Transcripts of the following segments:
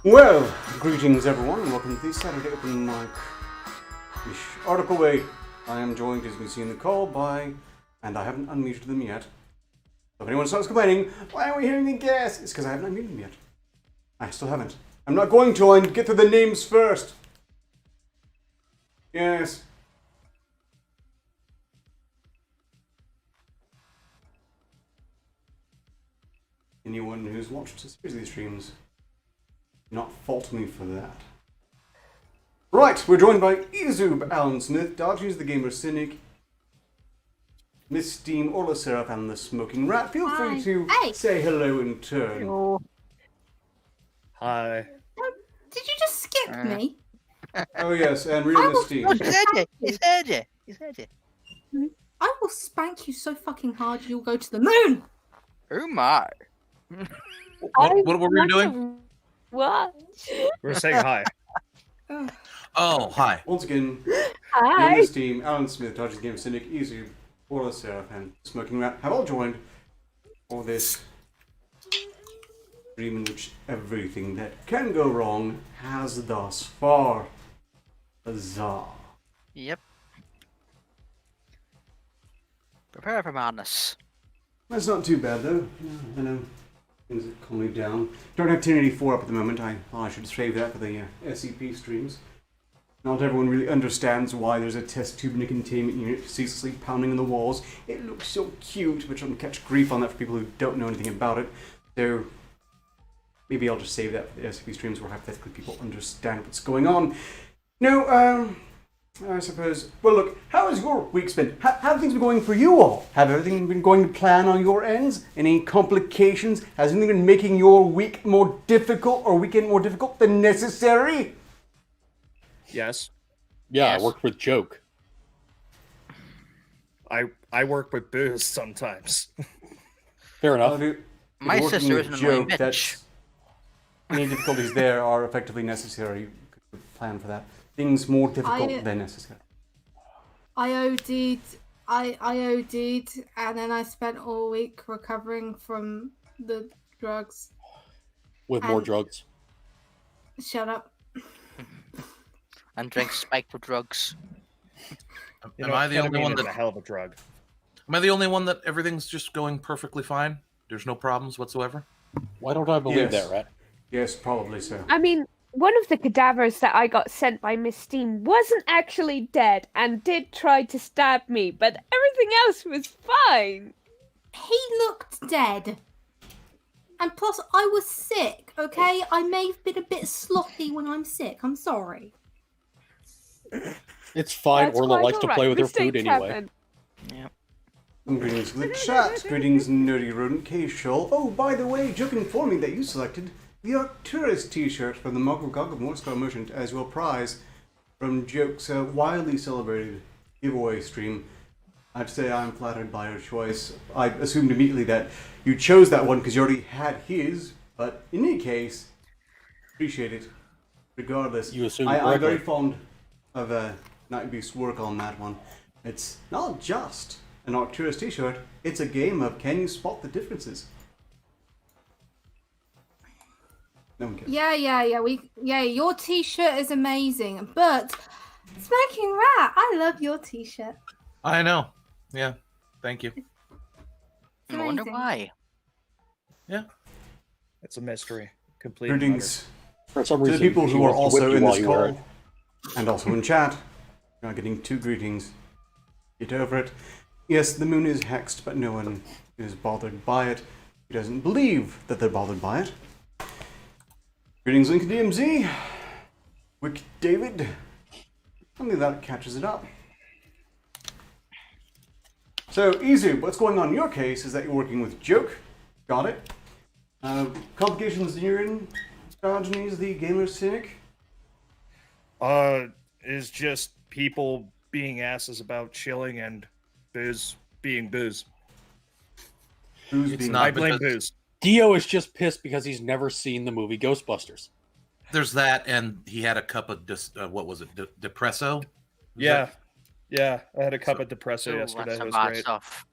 Well, greetings everyone, and welcome to the Saturday Open Mic article way. I am joined, as you can see in the call, by, and I haven't unmuted them yet. So if anyone starts complaining, why aren't we hearing the gas? It's because I haven't unmuted them yet. I still haven't. I'm not going to, I'll get through the names first. Yes. Anyone who's watched a series of these streams, do not fault me for that. Right, we're joined by Izub, Alan Smith, Dodgers, the Gamer Cynic, Miss Steam, Orla Seraph, and the Smoking Rat. Feel free to say hello in turn. Hello. Hi. Did you just skip me? Oh yes, and real Miss Steam. He's heard you. I will spank you so fucking hard you'll go to the moon! Oh my. What were we doing? What? We're saying hi. Oh, hi. Once again, Hi. Miss Steam, Alan Smith, Dodgers, the Gamer Cynic, Izub, Orla Seraph, and Smoking Rat have all joined for this stream in which everything that can go wrong has thus far. Huzzah. Yep. Prepare for madness. That's not too bad though. I know things are calming down. Don't have 1084 up at the moment. I should save that for the SCP streams. Not everyone really understands why there's a test tube in a containment unit ceaselessly pounding on the walls. It looks so cute, but I'll catch grief on that for people who don't know anything about it. So maybe I'll just save that for the SCP streams where hypothetically people understand what's going on. No, I suppose. Well, look, how has your week been? How have things been going for you all? Have everything been going to plan on your ends? Any complications? Has anything been making your week more difficult or weekend more difficult than necessary? Yes. Yeah, Yes. I worked with Joke. I work with booze sometimes. Fair enough. My sister isn't a joke. bitch. That's any difficulties there are effectively necessary. You could plan for that. Things more difficult than necessary. I OD'd, and then I spent all week recovering from the drugs. With more And- drugs. Shut up. And drink spiked drugs. You Am know, I the only ketamine one is a that? hell of a drug? Am I the only one that everything's just going perfectly fine? There's no problems whatsoever. Why don't I believe Yes. that, Rat? Yes, probably so. I mean, one of the cadavers that I got sent by Miss Steam wasn't actually dead and did try to stab me, but everything else was fine. He looked dead. And plus, I was sick, okay? I may have been a bit sloppy when I'm sick. I'm sorry. It's fine. That's Orla quite likes to alright. play with her food Mistakes anyway. happen. Greetings to the chat. Greetings, Nerdy Rodent K-Shoal. Oh, by the way, Joke informed me that you selected the Arcturus t-shirt from the Muggle Gog of Morse Merchant as your prize from Joke's widely celebrated giveaway stream. I'd say I'm flattered by your choice. I assumed immediately that you chose that one because you already had his, but in any case, appreciate it. Regardless, You assumed I'm correctly. very fond of Night Beast's work on that one. It's not just an Arcturus t-shirt, it's a game of can you spot the differences? No one cares. Yeah, your t-shirt is amazing, but Smoking Rat, I love your t-shirt. I know. Yeah. Thank you. It's I wonder amazing. why. It's a mystery. Complete. Greetings For some to the reason, people she who are wants to also whip you in while this you wear it. call and also in chat. You're not getting two greetings. Get over it. Yes, the moon is hexed, but no one is bothered by it. He doesn't believe that they're bothered by it. Greetings, Link DMZ. Wick David. Something that catches it up. So, Izu, what's going on in your case is that you're working with Joke. Got it. Complications you're in, Diogenes, the Gamer Cynic. Is just people being asses about chilling and booze being booze. Who's It's being not I blame because- booze. Dio is just pissed because he's never seen the movie Ghostbusters. There's that, and he had a cup of what was it? Depresso. Yeah. Yeah, I had a cup of depresso Ooh, yesterday. that's It some was bad great. stuff.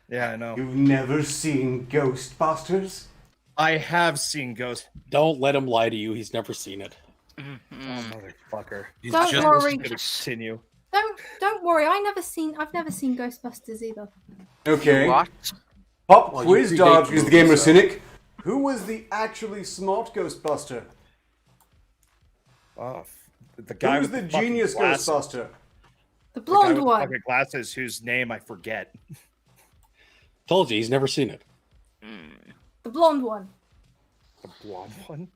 Yeah, I know. You've never seen Ghostbusters? I have seen Ghost. Don't let him lie to you. He's never seen it. Oh, motherfucker. He's Don't just worry. Gonna continue. Don't worry. I've never seen Ghostbusters either. Okay. What? Pop Well, quiz you predate dodge the is the movie, gamer so- cynic. Who was the actually smart Ghostbuster? Oh, the Who guy was with the fucking genius glasses. Ghostbuster? The The guy blonde with the one. fucking glasses, whose name I forget. Told you, he's never seen it. The blonde one. The blonde one.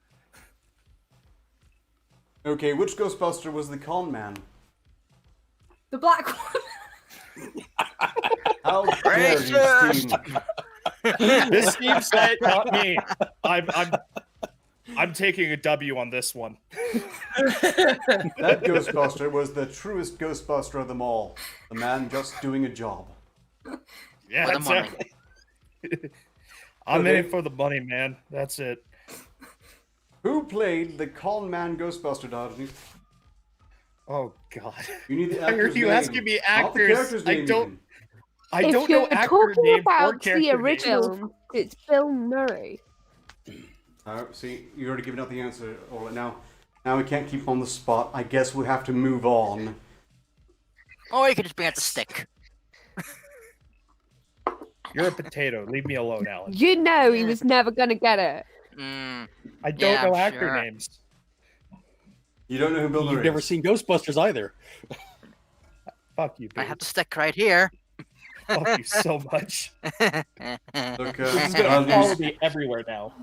Okay, which Ghostbuster was the con man? The black one. How dare you, Racist! Steve? This Steve said, not me. I'm taking a W on this one. That Ghostbuster was the truest Ghostbuster of them all. The man just doing a job. Yeah, For the money. exactly. I'm in Okay. it for the money, man. That's it. Who played the con man Ghostbuster, Dodgy? Oh God. You need the Why are actor's you name. asking me Not the actors? character's I name, don't- even. I if don't you're know actor talking name or about character the name. original film, it's Bill Murray. See, you already given out the answer. All right, now we can't keep on the spot. I guess we have to move on. Or you could just bring out the stick. You're a potato. Leave me alone, Alan. You know he was never gonna get it. I don't Yeah, know I'm actor sure. names. You don't know who Bill Murray You've never is. seen Ghostbusters either. Fuck you, I dude. have the stick right here. Fuck you so much. Look, This is gonna follow me everywhere now.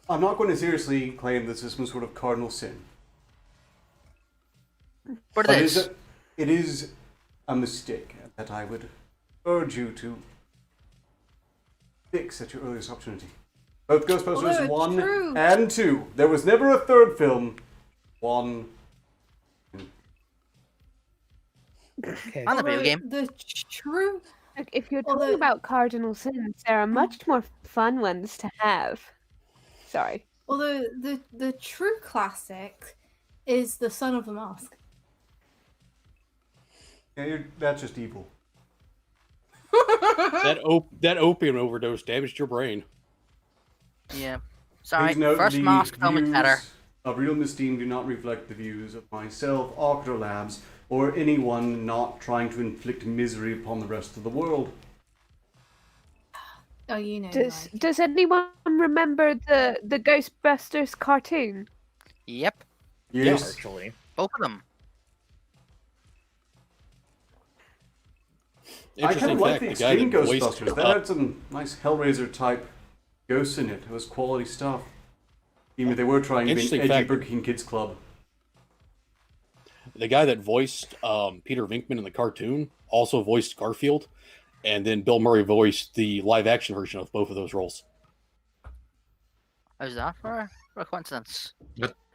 I'm not going to seriously claim this is some sort of cardinal sin. But But it is. it is a mistake that I would urge you to fix at your earliest opportunity. Both Ghostbusters Although it's 1 true. and 2. There was never a third film. 1. Okay. On the video Although game. The true. Look, if you're Although- talking about cardinal sins, there are much more fun ones to have. Sorry. Although the true classic is The Son of the Mask. Yeah, that's just evil. That opium overdose damaged your brain. Yeah. Sorry. Please note First the mask film is views better. of Real Steam do not reflect the views of myself, Arketer Labs, or anyone not trying to inflict misery upon the rest of the world. Oh, you know. Does anyone remember the Ghostbusters cartoon? Yep. Yes. Actually. Both of them. I kind Interesting of like fact, the the guy Extreme that voiced Ghostbusters. That had some nice Hellraiser type ghosts in it. It was quality stuff. Even if they were trying to be an Interesting edgy fact. Burger King Kids Club. the guy that voiced Peter Venkman in the cartoon also voiced Garfield, and then Bill Murray voiced the live action version of both of those roles. How's that for a coincidence?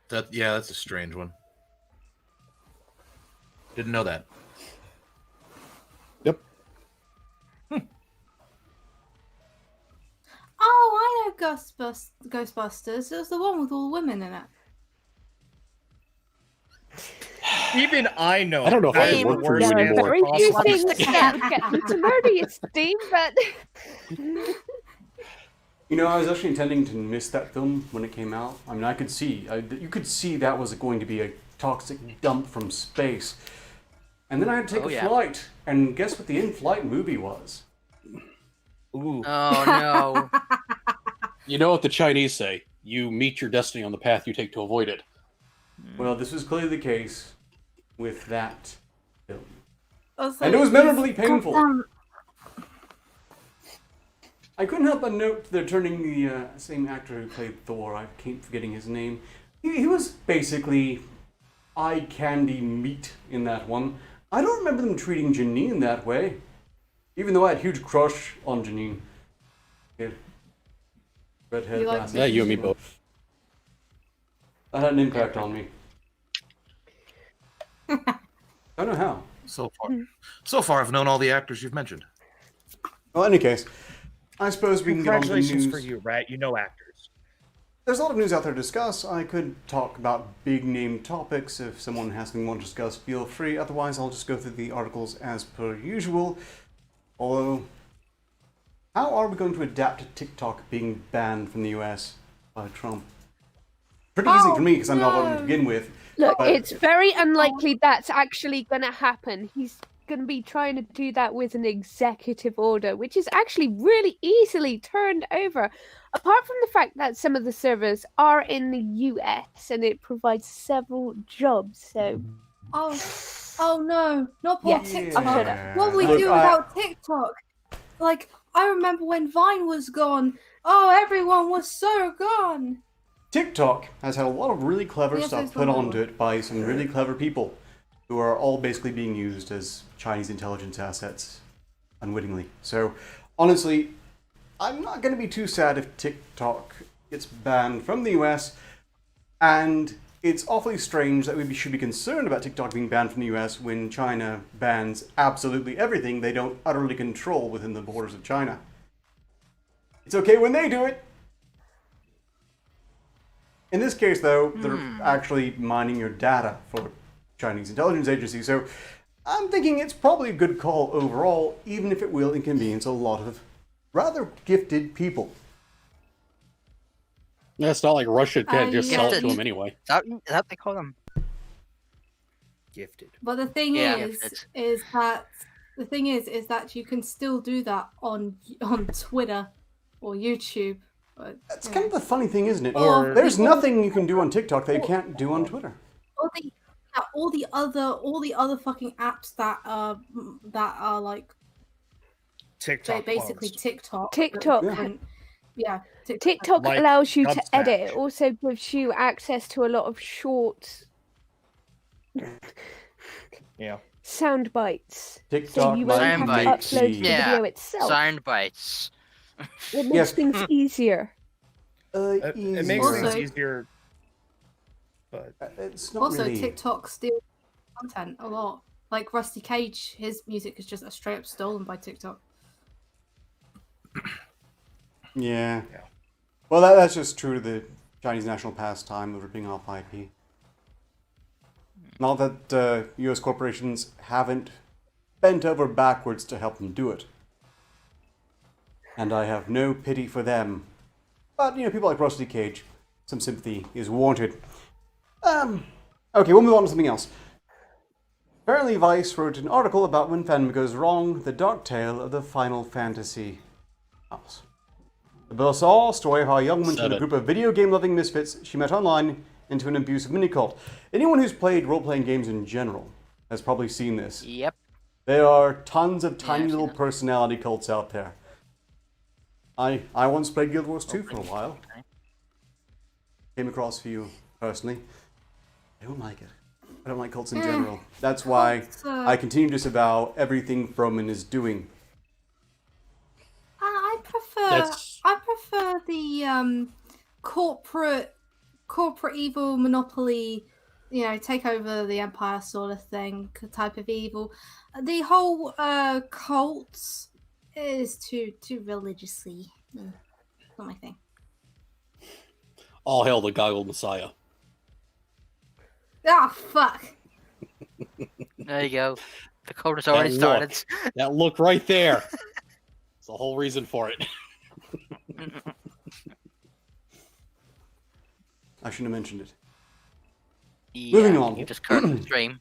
That's a strange one. Didn't know that. Yep. Oh, I know Ghostbusters. It was the one with all the women in it. Even I know. I don't know if I that can is work the for worst you There are name anymore. very few possible. things that would get me to murder you, Steve, but You know, I was actually intending to miss that film when it came out. I mean, I could see, you could see that was going to be a toxic dump from space. And then I had to take Oh, a yeah. flight, and guess what the in-flight movie was? Ooh. Oh no. You know what the Chinese say? You meet your destiny on the path you take to avoid it. Well, this was clearly the case with that film. Also, And it was it's memorably painful. goddamn- I couldn't help but note they're turning the same actor who played Thor, I keep forgetting his name. He was basically eye candy meat in that one. I don't remember them treating Janine that way. Even though I had a huge crush on Janine. Yeah. Redhead You like glasses. Yeah, you and me both. That had an impact on me. I don't know how. So far, I've known all the actors you've mentioned. Well, in any case, I suppose we can get on to the Congratulations news. for you, Rat. You know actors. There's a lot of news out there to discuss. I could talk about big name topics. If someone has something they want to discuss, feel free. Otherwise, I'll just go through the articles as per usual. Although, how are we going to adapt to TikTok being banned from the US by Trump? Pretty easy for me because I'm not on to begin with. Look, But- it's very unlikely that's actually going to happen. He's going to be trying to do that with an executive order, which is actually really easily turned over. Apart from the fact that some of the servers are in the US and it provides several jobs, so Oh no, not poor Yeah, TikTok. I should've. What we Look, do without TikTok? Like, I remember when Vine was gone. Oh, everyone was so gone. TikTok has had a lot of really clever Yes, stuff it's put one onto it by some really clever people who are all basically being used as Chinese intelligence assets unwittingly. So, honestly, I'm not going to be too sad if TikTok gets banned from the US, and it's awfully strange that we should be concerned about TikTok being banned from the US when China bans absolutely everything they don't utterly control within the borders of China. It's okay when they do it. In this case, though, they're actually mining your data for Chinese intelligence agencies, so I'm thinking it's probably a good call overall, even if it will inconvenience a lot of rather gifted people. Yeah, it's not like Russia can just sell it to Gifted. them anyway. Is that what they call them? Gifted. But the thing Yeah. is that you can still do that on Twitter or YouTube. But, That's yeah. kind of the funny thing, isn't it? Or- There's nothing you can do on TikTok that you can't do on Twitter. all the other fucking apps that are like TikTok. basically clones. TikTok. TikTok. Yeah, TikTok Like allows you to Substack. edit. It also gives you access to a lot of short Yeah. sound bites. So TikTok you won't might have to Sound make upload the- the video itself. Sound bites. It makes Yes. things easier. It makes Also- things easier. But It's not Also, really... TikTok steals content a lot. Like Rusty Cage, his music is just straight up stolen by TikTok. Yeah. Yeah. Well, that's just true to the Chinese national pastime of ripping off IP. Not that US corporations haven't bent over backwards to help them do it. And I have no pity for them. But, people like Rusty Cage, some sympathy is warranted. Okay, we'll move on to something else. Apparently Vice wrote an article about when fandom goes wrong, the dark tale of the Final Fantasy house. The bizarre story of how a young woman turned a group of video game-loving misfits she met online into an abusive mini-cult. Anyone who's played role-playing games in general has probably seen this. Yep. There are tons of tiny I've seen little it. personality cults out there. I once played Guild Wars 2 for a while. Came across a few personally. I don't like it. I don't like cults in general. That's why Cults, I continue to disavow everything Froman is doing. I That's- prefer the corporate evil monopoly, take over the empire sort of thing type of evil. The whole cults is too religiously. Not my thing. All hail the goggled messiah. Ah, fuck. There you go. The code has already That started. look. That look right there. It's the whole reason for it. I shouldn't have mentioned it. Yeah, Moving on. You just cut the stream.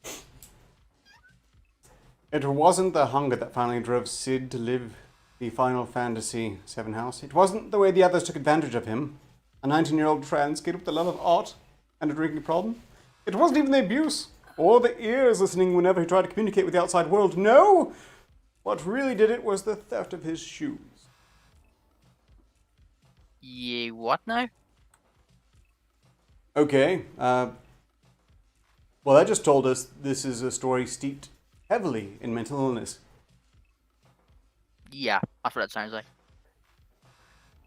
It wasn't the hunger that finally drove Sid to live the Final Fantasy VII house. It wasn't the way the others took advantage of him. A 19-year-old trans kid with the love of art and a drinking problem. It wasn't even the abuse or the ears listening whenever he tried to communicate with the outside world. No! What really did it was the theft of his shoes. Yeah, what now? Okay, well, that just told us this is a story steeped heavily in mental illness. Yeah, that's what that sounds like.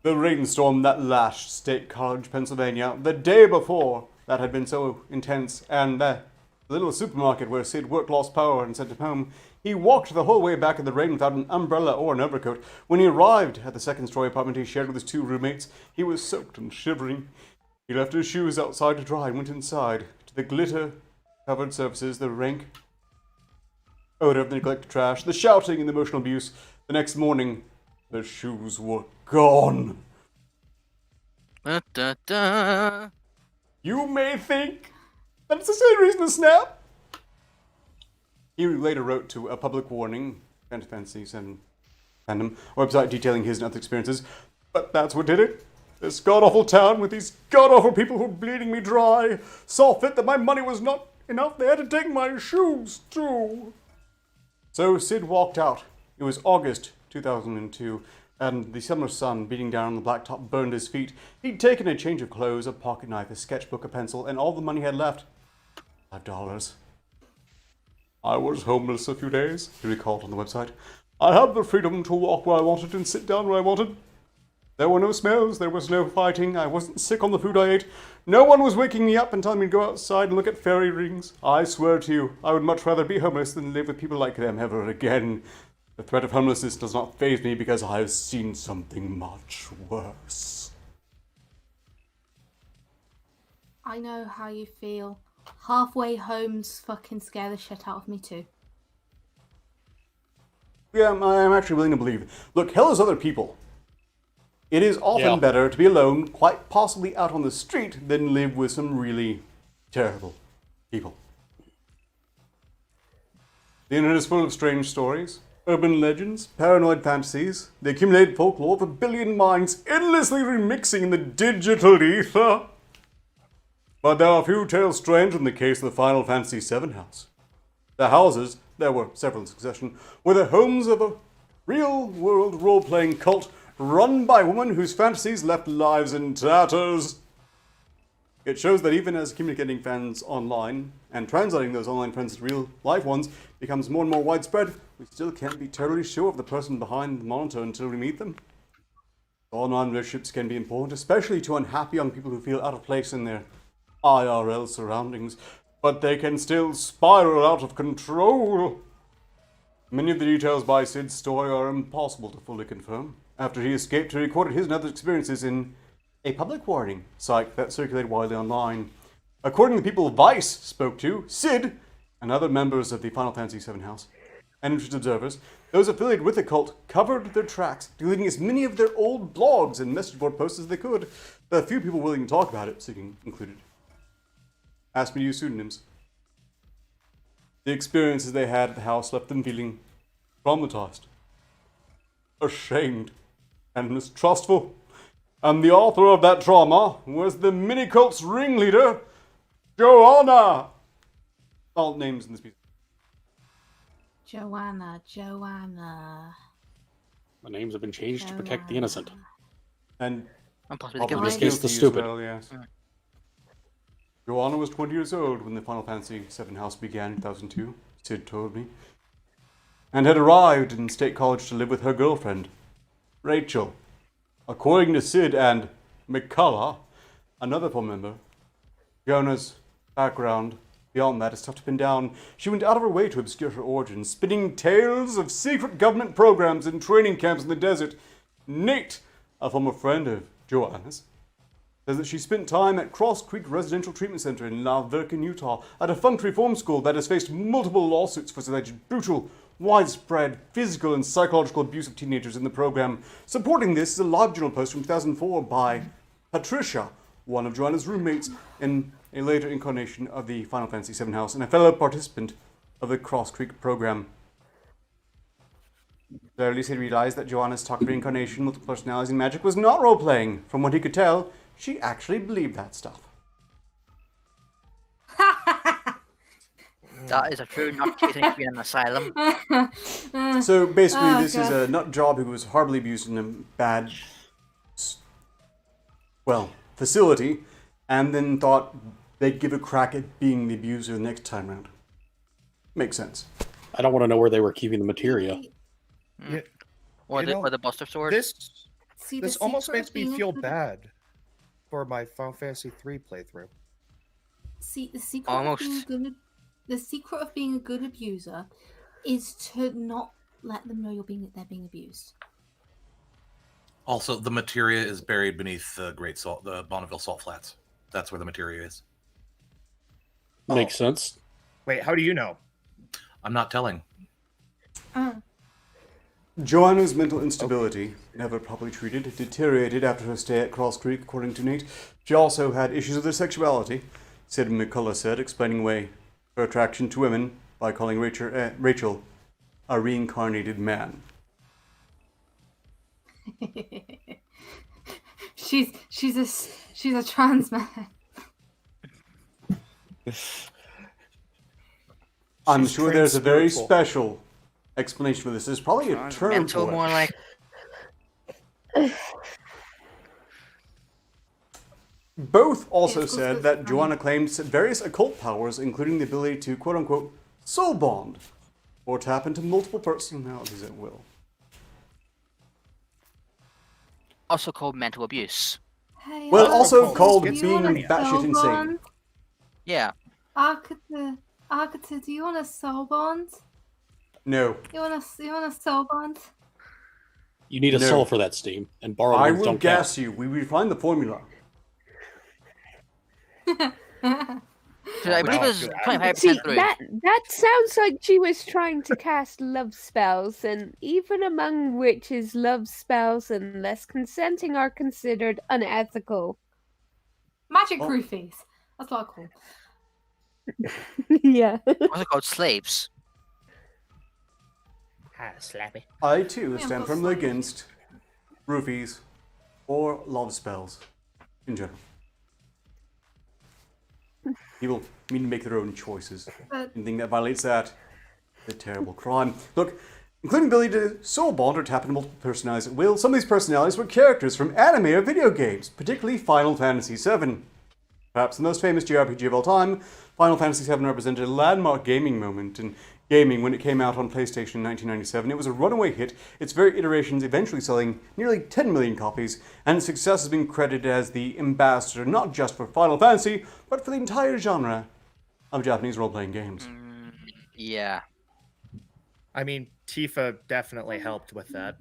The rainstorm that lashed State College, Pennsylvania, the day before that had been so intense, and the little supermarket where Sid worked lost power and sent him home. He walked the whole way back in the rain without an umbrella or an overcoat. When he arrived at the second-story apartment he shared with his two roommates, he was soaked and shivering. He left his shoes outside to dry and went inside. To the glitter-covered surfaces, the rank odor of the neglected trash, the shouting and the emotional abuse. The next morning, The shoes were gone. Da, da, da. You may think that it's a silly reason to snap. He later wrote to a public warning, Final Fantasy VII fandom website detailing his and other experiences, but that's what did it. This god-awful town with these god-awful people who were bleeding me dry saw fit that my money was not enough. They had to take my shoes, too. So Sid walked out. It was August 2002, and the summer sun beating down on the blacktop burned his feet. He'd taken a change of clothes, a pocket knife, a sketchbook, a pencil, and all the money he had left. $5. I was homeless a few days, he recalled on the website. I had the freedom to walk where I wanted and sit down where I wanted. There were no smells, there was no fighting, I wasn't sick on the food I ate. No one was waking me up and telling me to go outside and look at fairy rings. I swear to you, I would much rather be homeless than live with people like them ever again. The threat of homelessness does not faze me because I have seen something much worse. I know how you feel. Halfway homes fucking scare the shit out of me too. Yeah, I'm actually willing to believe. Look, hell is other people. It is often better to be alone, quite possibly out on the street, than live with some really terrible people. The internet is full of strange stories, urban legends, paranoid fantasies, the accumulated folklore of a billion minds endlessly remixing in the digital ether. But there are a few tales strange in the case of the Final Fantasy VII house. The houses, there were several in succession, were the homes of a real-world role-playing cult run by a woman whose fantasies left lives in tatters. It shows that even as communicating fans online and translating those online friends to real-life ones becomes more and more widespread, we still can't be totally sure of the person behind the monitor until we meet them. Online relationships can be important, especially to unhappy young people who feel out of place in their IRL surroundings, but they can still spiral out of control. Many of the details by Sid's story are impossible to fully confirm. After he escaped, he recorded his and other experiences in a public warning site that circulated widely online. According to the people Vice spoke to, Sid and other members of the Final Fantasy VII house and interested observers, those affiliated with the cult, covered their tracks, deleting as many of their old blogs and message board posts as they could. The few people willing to talk about it, Sid included, asked me to use pseudonyms. The experiences they had at the house left them feeling traumatized, ashamed, and mistrustful. And the author of that trauma was the mini-cult's ringleader, Joanna. All names in this piece. Joanna. The names have been changed to protect the innocent. And possibly the probably In this guilty. case, the stupid. well, yes. Joanna was 20 years old when the Final Fantasy VII house began in 2002, Sid told me, and had arrived in State College to live with her girlfriend, Rachel. According to Sid and McCullough, another full member, Fiona's background beyond that is tough to pin down. She went out of her way to obscure her origins, spinning tales of secret government programs and training camps in the desert. Nate, a former friend of Joanna's, says that she spent time at Cross Creek Residential Treatment Center in La Verkin, Utah, a defunct reform school that has faced multiple lawsuits for alleged brutal, widespread physical and psychological abuse of teenagers in the program. Supporting this is a live journal post from 2004 by Patricia, one of Joanna's roommates in a later incarnation of the Final Fantasy VII house and a fellow participant of the Cross Creek program. Early Sid realized that Joanna's talk of reincarnation, multiple personalities, and magic was not role-playing. From what he could tell, she actually believed that stuff. That is a true nut case to be in an asylum. So basically, Oh, this is a nut job who was horribly abused in a bad, facility, and then thought they'd give a crack at being the abuser the next time round. Makes sense. I don't want to know where they were keeping the materia. Yeah, Or you the, know, or the Buster Sword. This almost makes me feel bad for my Final Fantasy III playthrough. See, the secret Almost. the secret of being a good abuser is to not let them know they're being abused. Also, the materia is buried beneath the the Bonneville Salt Flats. That's where the materia is. Makes sense. Wait, how do you know? I'm not telling. Joanna's mental instability, never properly treated, deteriorated after her stay at Cross Creek, according to Nate. She also had issues with her sexuality, Sid McCullough said, explaining away her attraction to women by calling Rachel a reincarnated man. she's a trans man. I'm She's sure there's a very spiritual. special explanation for this. There's probably a term Mental, for it. more like. Both also It's said also that funny. Joanna claimed various occult powers, including the ability to quote-unquote soul bond, or tap into multiple personalities at will. Also called mental abuse. Hey, Well, Arketer, also Oh, called do it's you want being a batshit soul insane. bond? Yeah. Arketer, do you want a soul bond? No, You want a soul bond? You need a No. soul for that, Steam, and borrowed I ones will don't gas count. you. We refined the formula. I believe it was no, 25% See, through. that sounds like she was trying to cast love spells, and even among witches, love spells unless consenting are considered unethical. Magic Oh. roofies. That's what I call. Yeah. Also called slaves. Slappy. I too Yeah, stand but firmly like- against roofies or love spells in general. People need to make their own choices. But Anything that violates that is a terrible crime. Look, including the ability to soul bond or tap into multiple personalities at will, some of these personalities were characters from anime or video games, particularly Final Fantasy VII. Perhaps the most famous JRPG of all time, Final Fantasy VII represented a landmark gaming moment in gaming when it came out on PlayStation in 1997. It was a runaway hit, its very iterations eventually selling nearly 10 million copies, and its success has been credited as the ambassador not just for Final Fantasy, but for the entire genre of Japanese role-playing games. Yeah. I mean, Tifa definitely helped with that.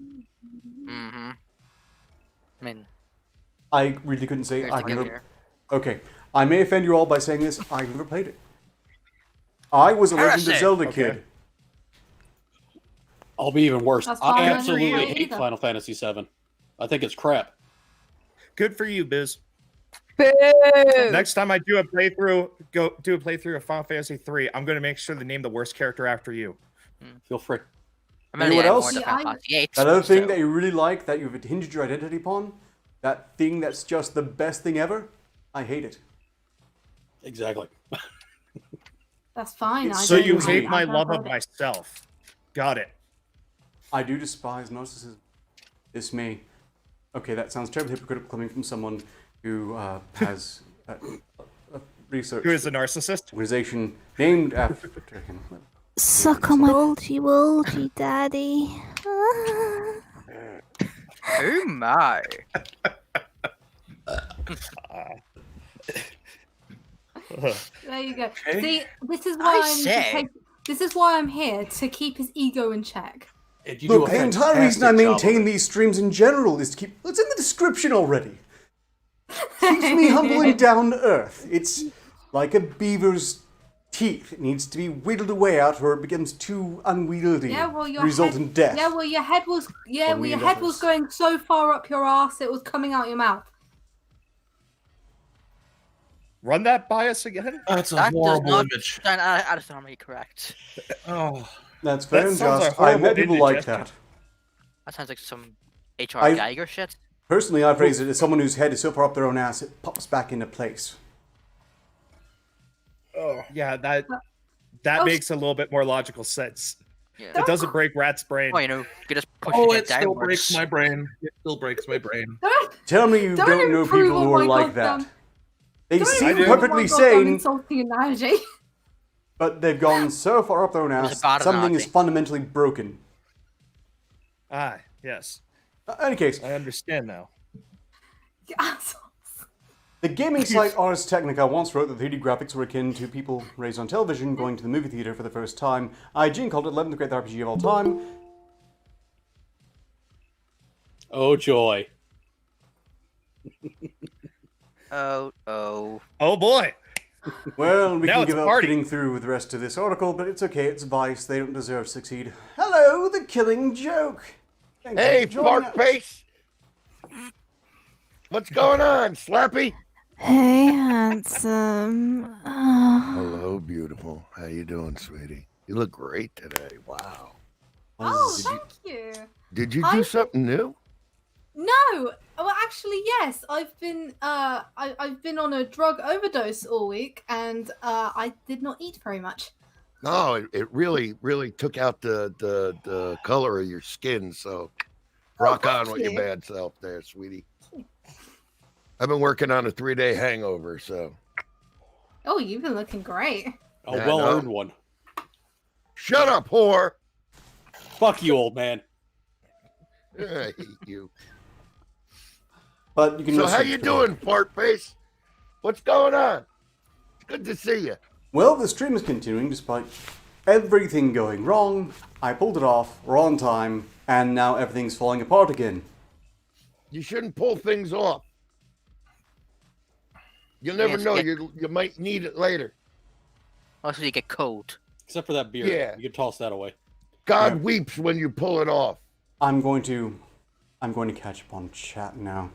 Mm-hmm. I mean, I really couldn't say here's I've the never... here. Okay, I may offend you all by saying this, I've never played it. I was a Legend of Heresy! Zelda Okay. kid. I'll be even worse. That's I fine. absolutely I don't hate either. Final Fantasy VII. I think it's crap. Good for you, Biz. Boo! Next time I do a playthrough, of Final Fantasy 3, I'm going to make sure to name the worst character after you. Feel free. I'm You know gonna what add more else? to See, Final Fantasy 8. That other thing so- that you really like, that you've hinged your identity upon, that thing that's just the best thing ever, I hate it. Exactly. that's fine. I So don't you mind. hate my I've love heard of it. myself. Got it. I do despise narcissism. It's me. Okay, that sounds terribly hypocritical coming from someone who has a research Who is a narcissist? organization named after him. Suck on my oldy daddy. Oh my. There you go. Okay. See, this is I why say. this is why I'm here to keep his ego in check. And you do Look, a the entire reason I fantastic job of maintain it. these streams in general is to keep... It's in the description already. Keeps me humble and down to earth. It's like a beaver's teeth. It needs to be whittled away out or it becomes too unwieldy. Yeah, well, your result head, in death. Yeah, well, your head was. Yeah, Or well, your me head and was others. going so far up your ass, it was coming out your mouth. Run that by us again? That's a That does horrible not image. sound astronomically correct. Oh, That's fair That and sounds just. like I met horrible people like indigestion. that. That sounds like some HR I- Geiger shit. Personally, I phrase it as someone whose head is so far up their own ass it pops back into place. Oh, yeah, that Oh, makes a little bit more logical sense. Yeah. It doesn't break Rat's brain. Well, you know, you just push oh, it it still downwards. breaks my brain. It still breaks my brain. Tell me you don't know improve people on who are my like goddamn- that. They Don't seem improve on perfectly my goddamn sane, insulting analogy. but they've gone so far up their own was a ass, bad something is analogy. fundamentally broken. Ah, yes. Any case, I understand now. You assholes. the gaming site Ars Technica once wrote that 3D graphics were akin to people raised on television going to the movie theater for the first time. IGN called it 11th great RPG of all time. Oh joy. Oh. Oh boy. Well, we Now can it's give a up party. getting through with the rest of this article, but it's okay, it's Vice, they don't deserve to succeed. Hello, the killing joke! Thank you Hey, for joining fart us. face. What's going on, Slappy? Hey, handsome. Hello, beautiful. How you doing, sweetie? You look great today. Wow. Oh, Did you- thank you. Did you do something new? No, well, actually, yes. I've been I've been on a drug overdose all week, and I did not eat very much. No, it really took out the color of your skin. So rock on thank with your you. bad self there, sweetie. I've been working on a 3-day hangover, so Oh, you've been looking great. A Yeah, I well-earned know. one. shut up, whore. Fuck you, old man. I hate you. But you can So rest how assured- you doing, fart face? What's going on? It's good to see you. Well, the stream is continuing despite everything going wrong. I pulled it off, we're on time, and now everything's falling apart again. You shouldn't pull things off. You'll never Yes, know. yeah. You might need it later. Also, you get cold. Except for that beer. Yeah. You can toss that away. God Yeah. weeps when you pull it off. I'm going to catch up on chat now.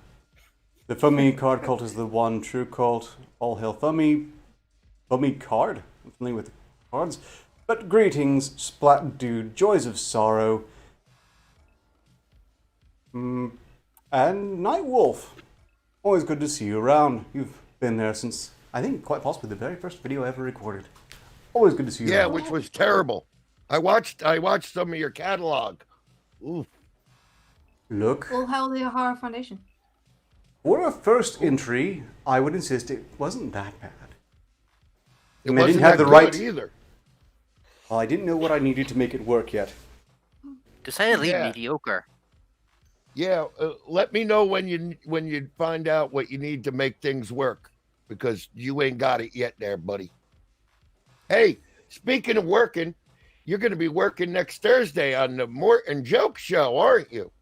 The Fummy card cult is the one true cult. All hail Fummy. Fummy card? I'm familiar with the cards. But greetings, Splat Dude, Joys of Sorrow. And Night Wolf. Always good to see you around. You've been there since, I think, quite possibly the very first video I ever recorded. Always good to see you Yeah, around. which was terrible. I watched some of your catalog. Ooh. Look, All hail the Horror Foundation. for a first entry, I would insist it wasn't that bad. It And I wasn't didn't have that the good right- either. Well, I didn't know what I needed to make it work yet. To say the least, Yeah. mediocre. Yeah, let me know when you find out what you need to make things work, because you ain't got it yet there, buddy. Hey, speaking of working, you're going to be working next Thursday on the Morton Joke Show, aren't you?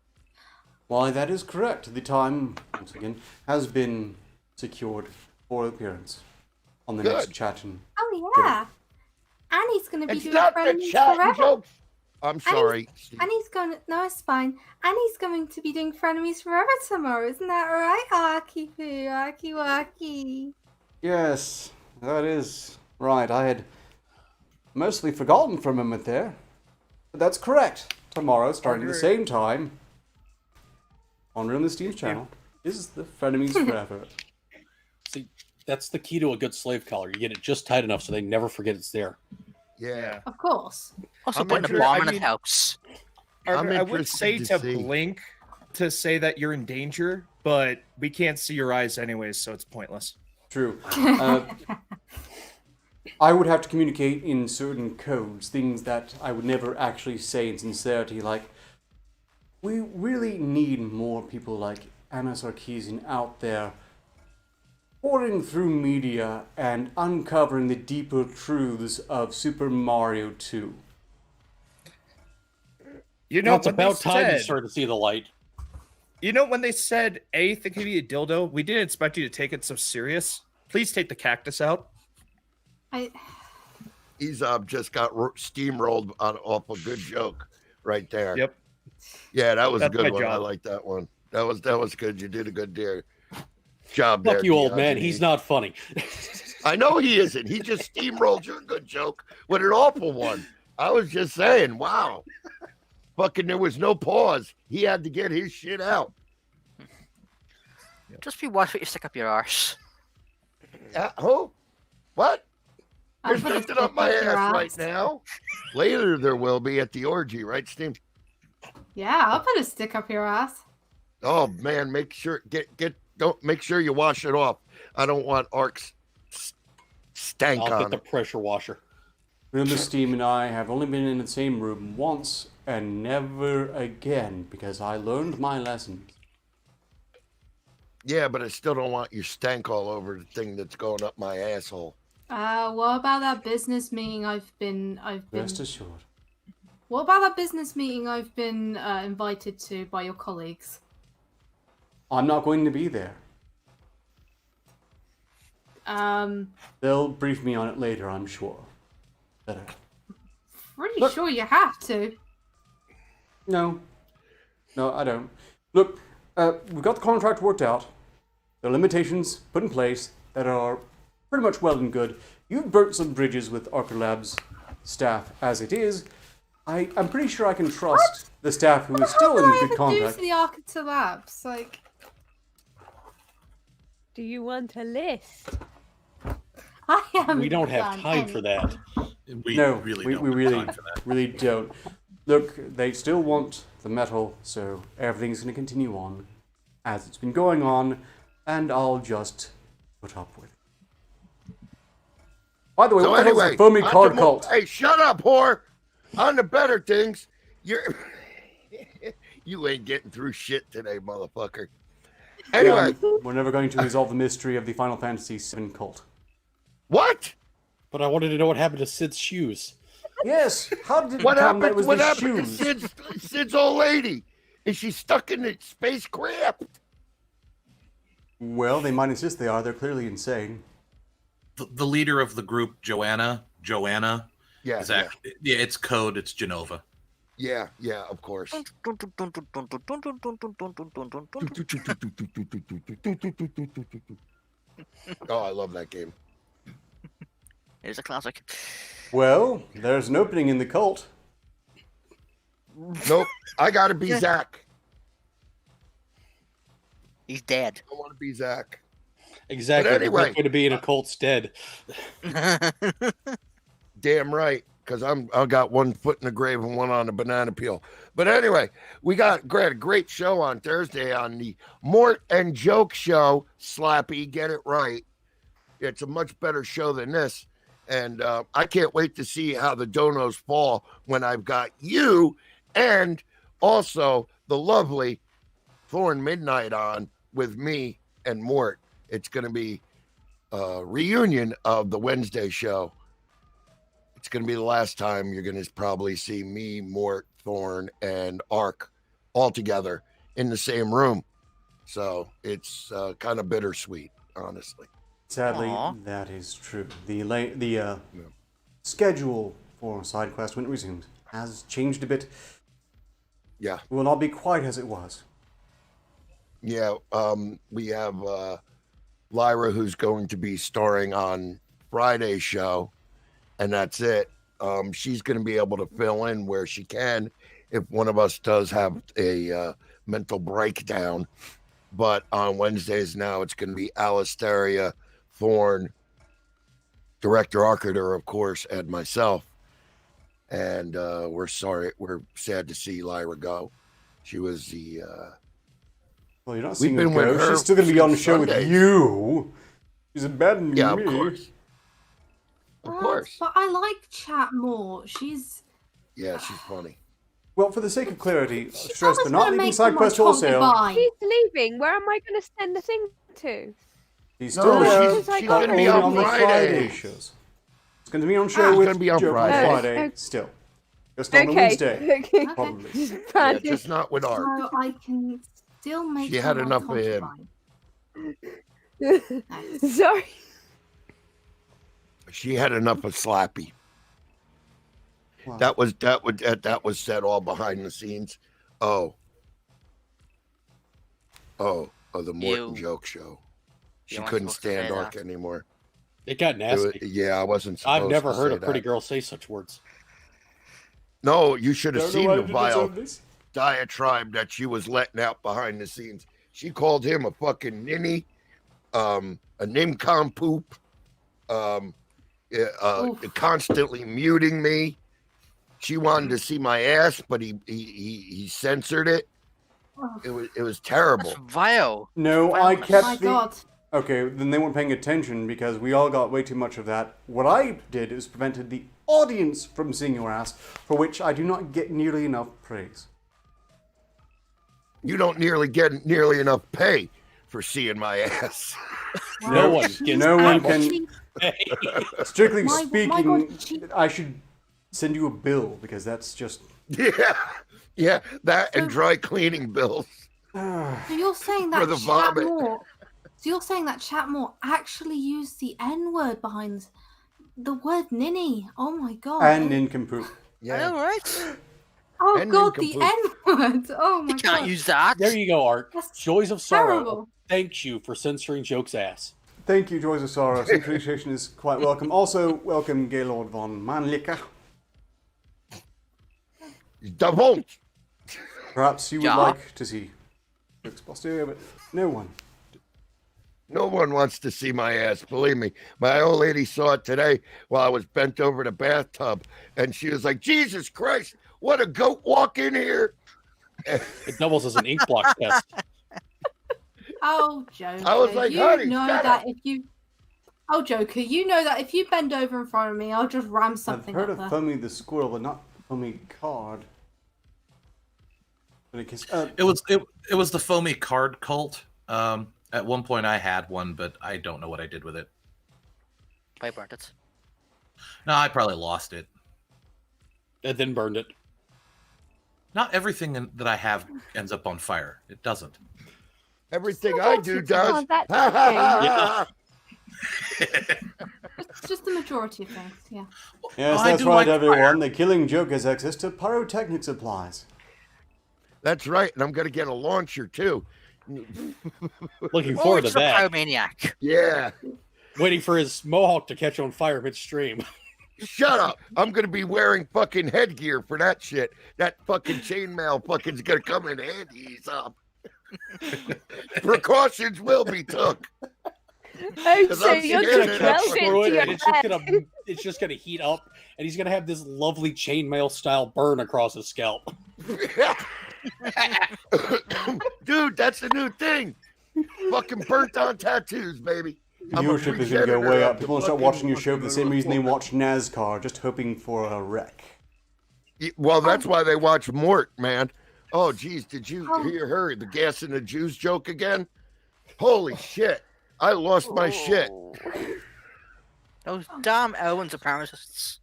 Why, that is correct. The time, once again, has been secured for appearance on the next Good. chat. And Oh yeah, Annie's gonna be It's doing not the Frenemies chat Forever. jokes. I'm sorry. Steve. Annie's going. No, it's fine. Annie's going to be doing Frenemies Forever tomorrow. Isn't that right, Arky Poo, Arky Wacky? yes, that is right. I had mostly forgotten for a moment there. But that's correct. Tomorrow, starting at the same time, on Room the Steam's channel, is the Frenemies Forever. See, that's the key to a good slave collar. You get it just tight enough so they never forget it's there. Yeah. Of course. Also, I'm putting a interested- bomb I in the mean- house. I'm I would say interested to to see. blink to say that you're in danger, but we can't see your eyes anyways, so it's pointless. True. I would have to communicate in certain codes, things that I would never actually say in sincerity, like, we really need more people like Anna Sarkeesian out there pouring through media and uncovering the deeper truths of Super Mario 2. You No, know, it's when they about time you said- start to see the light. You know, when they said, A, it could be a dildo, we didn't expect you to take it so serious. Please take the cactus out. He's just got steamrolled off a good joke right there. Yep. Yeah, that was a That's my good one. I job. like that one. That was good. You did a good job there. Fuck you, old man. Diogenes. He's not funny. I know he isn't. He just steamrolled your good joke with an awful one. I was just saying, wow. Fucking, there was no pause. He had to get his shit out. Just be watching what you stick up your arse. Who? What? There's put a nothing up my stick up your ass right ass. now. Later there will be at the orgy, right, Steam? Yeah, I'll put a stick up your ass. Oh man, make sure don't make sure you wash it off. I don't want Ark's stank I'll on get the it. pressure washer. Remember, Steam and I have only been in the same room once and never again because I learned my lesson. Yeah, but I still don't want your stank all over the thing that's going up my asshole. What about that business meeting I've been Rest assured. What about that business meeting I've been invited to by your colleagues? I'm not going to be there. They'll brief me on it later, I'm sure. Better. Pretty Look. sure you have to. No. No, I don't. Look, we've got the contract worked out. The limitations put in place that are pretty much well and good. You've burnt some bridges with Arketer Labs staff as it is. I'm pretty sure I can trust the staff who is still in good do contact. to the Arketer Labs? Like, Do you want a list? I haven't. We don't have done time for that. We No, really we don't have really, time for that. really don't. Look, they still want the metal, so everything's going to continue on as it's been going on, and I'll just put up with it. By the way, So what the hell's anyway, a foamy on card to cult? Hey, shut up, whore! On to better things. You're you ain't getting through shit today, motherfucker. Anyway, We're never going to resolve the mystery of the Final Fantasy VII cult. what? But I wanted to know what happened to Sid's shoes. Yes, how did it What come that happened? was What the happened shoes? to Sid's old lady? Is she stuck in the spacecraft? Well, they might insist they are. They're clearly insane. The leader of the group, Joanna, Yeah, is actually, yeah, it's code. It's Genova. yeah, of course. Oh, I love that game. It's a classic. Well, there's an opening in the cult. Nope, I gotta be Zach. He's dead. I want to be Zach. Exactly. But anyway, We're going to be in a cult stead. Damn right, because I got one foot in the grave and one on the banana peel. But anyway, we got a great show on Thursday on the Mort and Joke show. Slappy, get it right. It's a much better show than this, and I can't wait to see how the donos fall when I've got you and also the lovely Thorn Midnight on with me and Mort. It's going to be a reunion of the Wednesday show. It's going to be the last time you're going to probably see me, Mort, Thorn, and Ark all together in the same room. So it's kind of bittersweet, honestly. Sadly, Aw. that is true. The schedule for side quest when it resumes has changed a bit. Yeah. It will not be quite as it was. Yeah. We have Lyra, who's going to be starring on Friday's show, and that's it. She's going to be able to fill in where she can if one of us does have a mental breakdown. But on Wednesdays now, it's going to be Alistaria, Thorn, Director Arketer, of course, and myself. And we're sad to see Lyra go. She was the... Well, you're not We've seeing her been with go. her She's still going to be on the since show Sundays. with you. She's abandoning Yeah, me. of course. Of course. But I like Chat more. She's. Yeah, she's funny. Well, for the sake of clarity, stress always they're not gonna leaving make side someone quest wholesale. concubine. He's leaving. Where am I going to send the thing to? He's No, still there. she's She's but gonna only be on the Friday. shows. It's going to be on show She's with gonna be on Joe Friday. Friday Okay. still. Just on a Okay. Wednesday, Okay. probably. Yeah, Fine. just not with Art. So I can still make. She had someone enough of him. concubine. Nice. Sorry. She had enough of Slappy. Wow. That was said all behind the scenes. The Morton Ew. Joke show. She You weren't couldn't supposed to say stand Ark that. anymore. It got nasty. Yeah, I wasn't supposed I've never to heard say a pretty that. girl say such words. No, you should have Don't know seen why the you vile deserve this. diatribe that she was letting out behind the scenes. She called him a fucking ninny, a nincompoop, constantly muting me. She wanted to see my ass, but he censored it. It was terrible. That's vile. No, I Violence. Oh kept my the... god. Okay, then they weren't paying attention because we all got way too much of that. What I did is prevented the audience from seeing your ass, for which I do not get nearly enough praise. You don't get nearly enough pay for seeing my ass. No one gets No one can. Actually, Strictly My speaking, God, she- I should send you a bill because that's just. Yeah, that and dry cleaning bills. So you're saying For that the Chat vomit. more? So you're saying that Chat more actually used the N word behind the word ninny? Oh my god. And nincompoop. I know, right? Oh Ending god, the complete. N-word! Oh my You can't god. use that. There you go, Art. That's Joys of Sorrow. terrible. Thanks you for censoring Joke's ass. Thank you, Joys of Sorrow. Some appreciation is quite welcome. Also, welcome Gaylord von Mannlicher. Double. Perhaps you would Ja. like to see Rick's posterior, but no one. No one wants to see my ass, believe me. My old lady saw it today while I was bent over the bathtub, and she was like, Jesus Christ, what a goat walk in here. It doubles as an ink block test. Oh, Joker, I was like, you honey, know shut that up. if you... Oh, Joker, you know that if you bend over in front of me, I'll just ram I've something heard up of there. Foamy the Squirrel, but not Foamy Card. But It was the foamy card cult. At one point I had one, but I don't know what I did with it. I burnt it. No, I probably lost it. And then burned it. Not everything that I have ends up on fire. It doesn't. Everything I do does. Oh, that's okay. It's just the majority of things, yeah. Yes, I that's do right, like everyone. fire. The Killing Joke has access to pyrotechnic supplies. That's right, and I'm going to get a launcher, too. Looking Oh, forward to it's a that. pyromaniac. Yeah. Waiting for his mohawk to catch on fire midstream. Shut up. I'm going to be wearing fucking headgear for that shit. That fucking chainmail fucking's going to come in handy. He's up. Precautions will be took. Oh, 'Cause so I'm you're scared just of that welded Screw to it, your and head. it's just gonna heat up, and he's gonna have this lovely chainmail style burn across his scalp. Dude, that's the new thing. Fucking burnt on tattoos, baby. I'm a Viewership is going to go progenitor way of up. the People will start fucking- watching your show for the same reason they watch NASCAR, just hoping for a wreck. Well, that's why they watch Mort, man. Oh, geez, did you hear her, the gas and the Jews joke again? Holy shit. I lost my shit. Those damn Owens apparatists.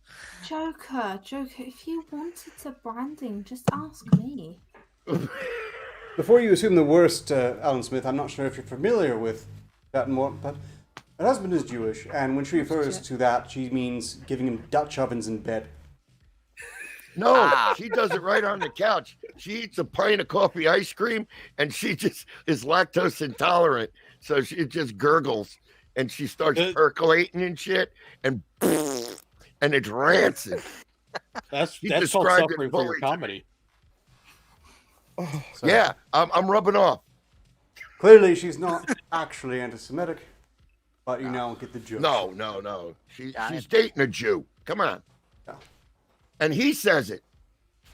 Joker, if you wanted to branding, just ask me. Before you assume the worst, Alan Smith, I'm not sure if you're familiar with that more, but her husband is Jewish, and when she refers to that, she means giving him Dutch ovens in bed. No, she does it right on the couch. She eats a pint of coffee ice cream, and she just is lactose intolerant. So she just gurgles, and she starts percolating and shit, and it's rancid. That's He called described it suffering for your fully. comedy. So, Yeah, I'm rubbing off. clearly, she's not actually anti-Semitic, but you now get the joke. No. She's dating a Jew. Come on. Yeah. And he says it.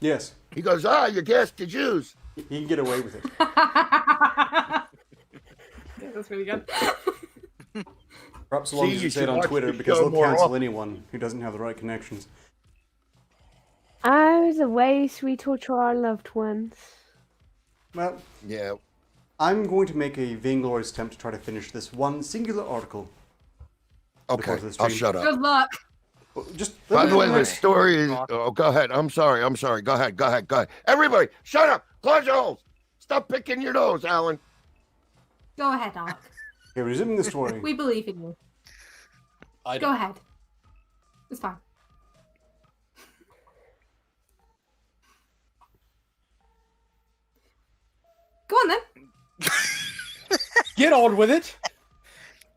Yes, He goes, you gassed the Jews. he can get away with it. That's really good. Perhaps as long See, as you you say it should on watch Twitter, the because show they'll more cancel often. anyone who doesn't have the right connections. Oh, the ways we torture our loved ones. Well, Yeah. I'm going to make a vainglorious attempt to try to finish this one singular article. Okay, course of the I'll stream. shut up. Good luck. Just By the way, the Right. story is. Oh, go ahead. I'm sorry. Go ahead. Everybody, shut up. Close your holes. Stop picking your nose, Alan. Go ahead, Ark. Okay, resuming the story. We believe in you. I Go don't. ahead. It's fine. Go on then. Get on with it.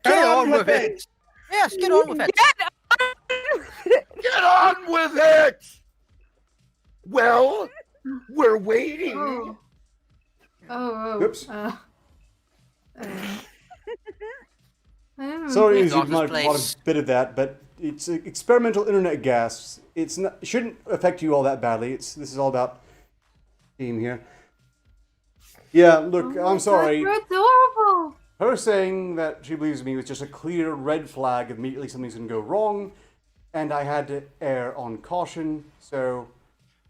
Get on with it. Yes, get on with it. Get on with it. Well, we're waiting. Oops. I don't know. Sorry Please if you don't might have caught displace. a bit of that, but it's experimental internet gas. It shouldn't affect you all that badly. This is all about team here. Yeah, look, Oh my I'm sorry. God, you're adorable. Her saying that she believes me was just a clear red flag. Immediately something's going to go wrong, and I had to err on caution. So,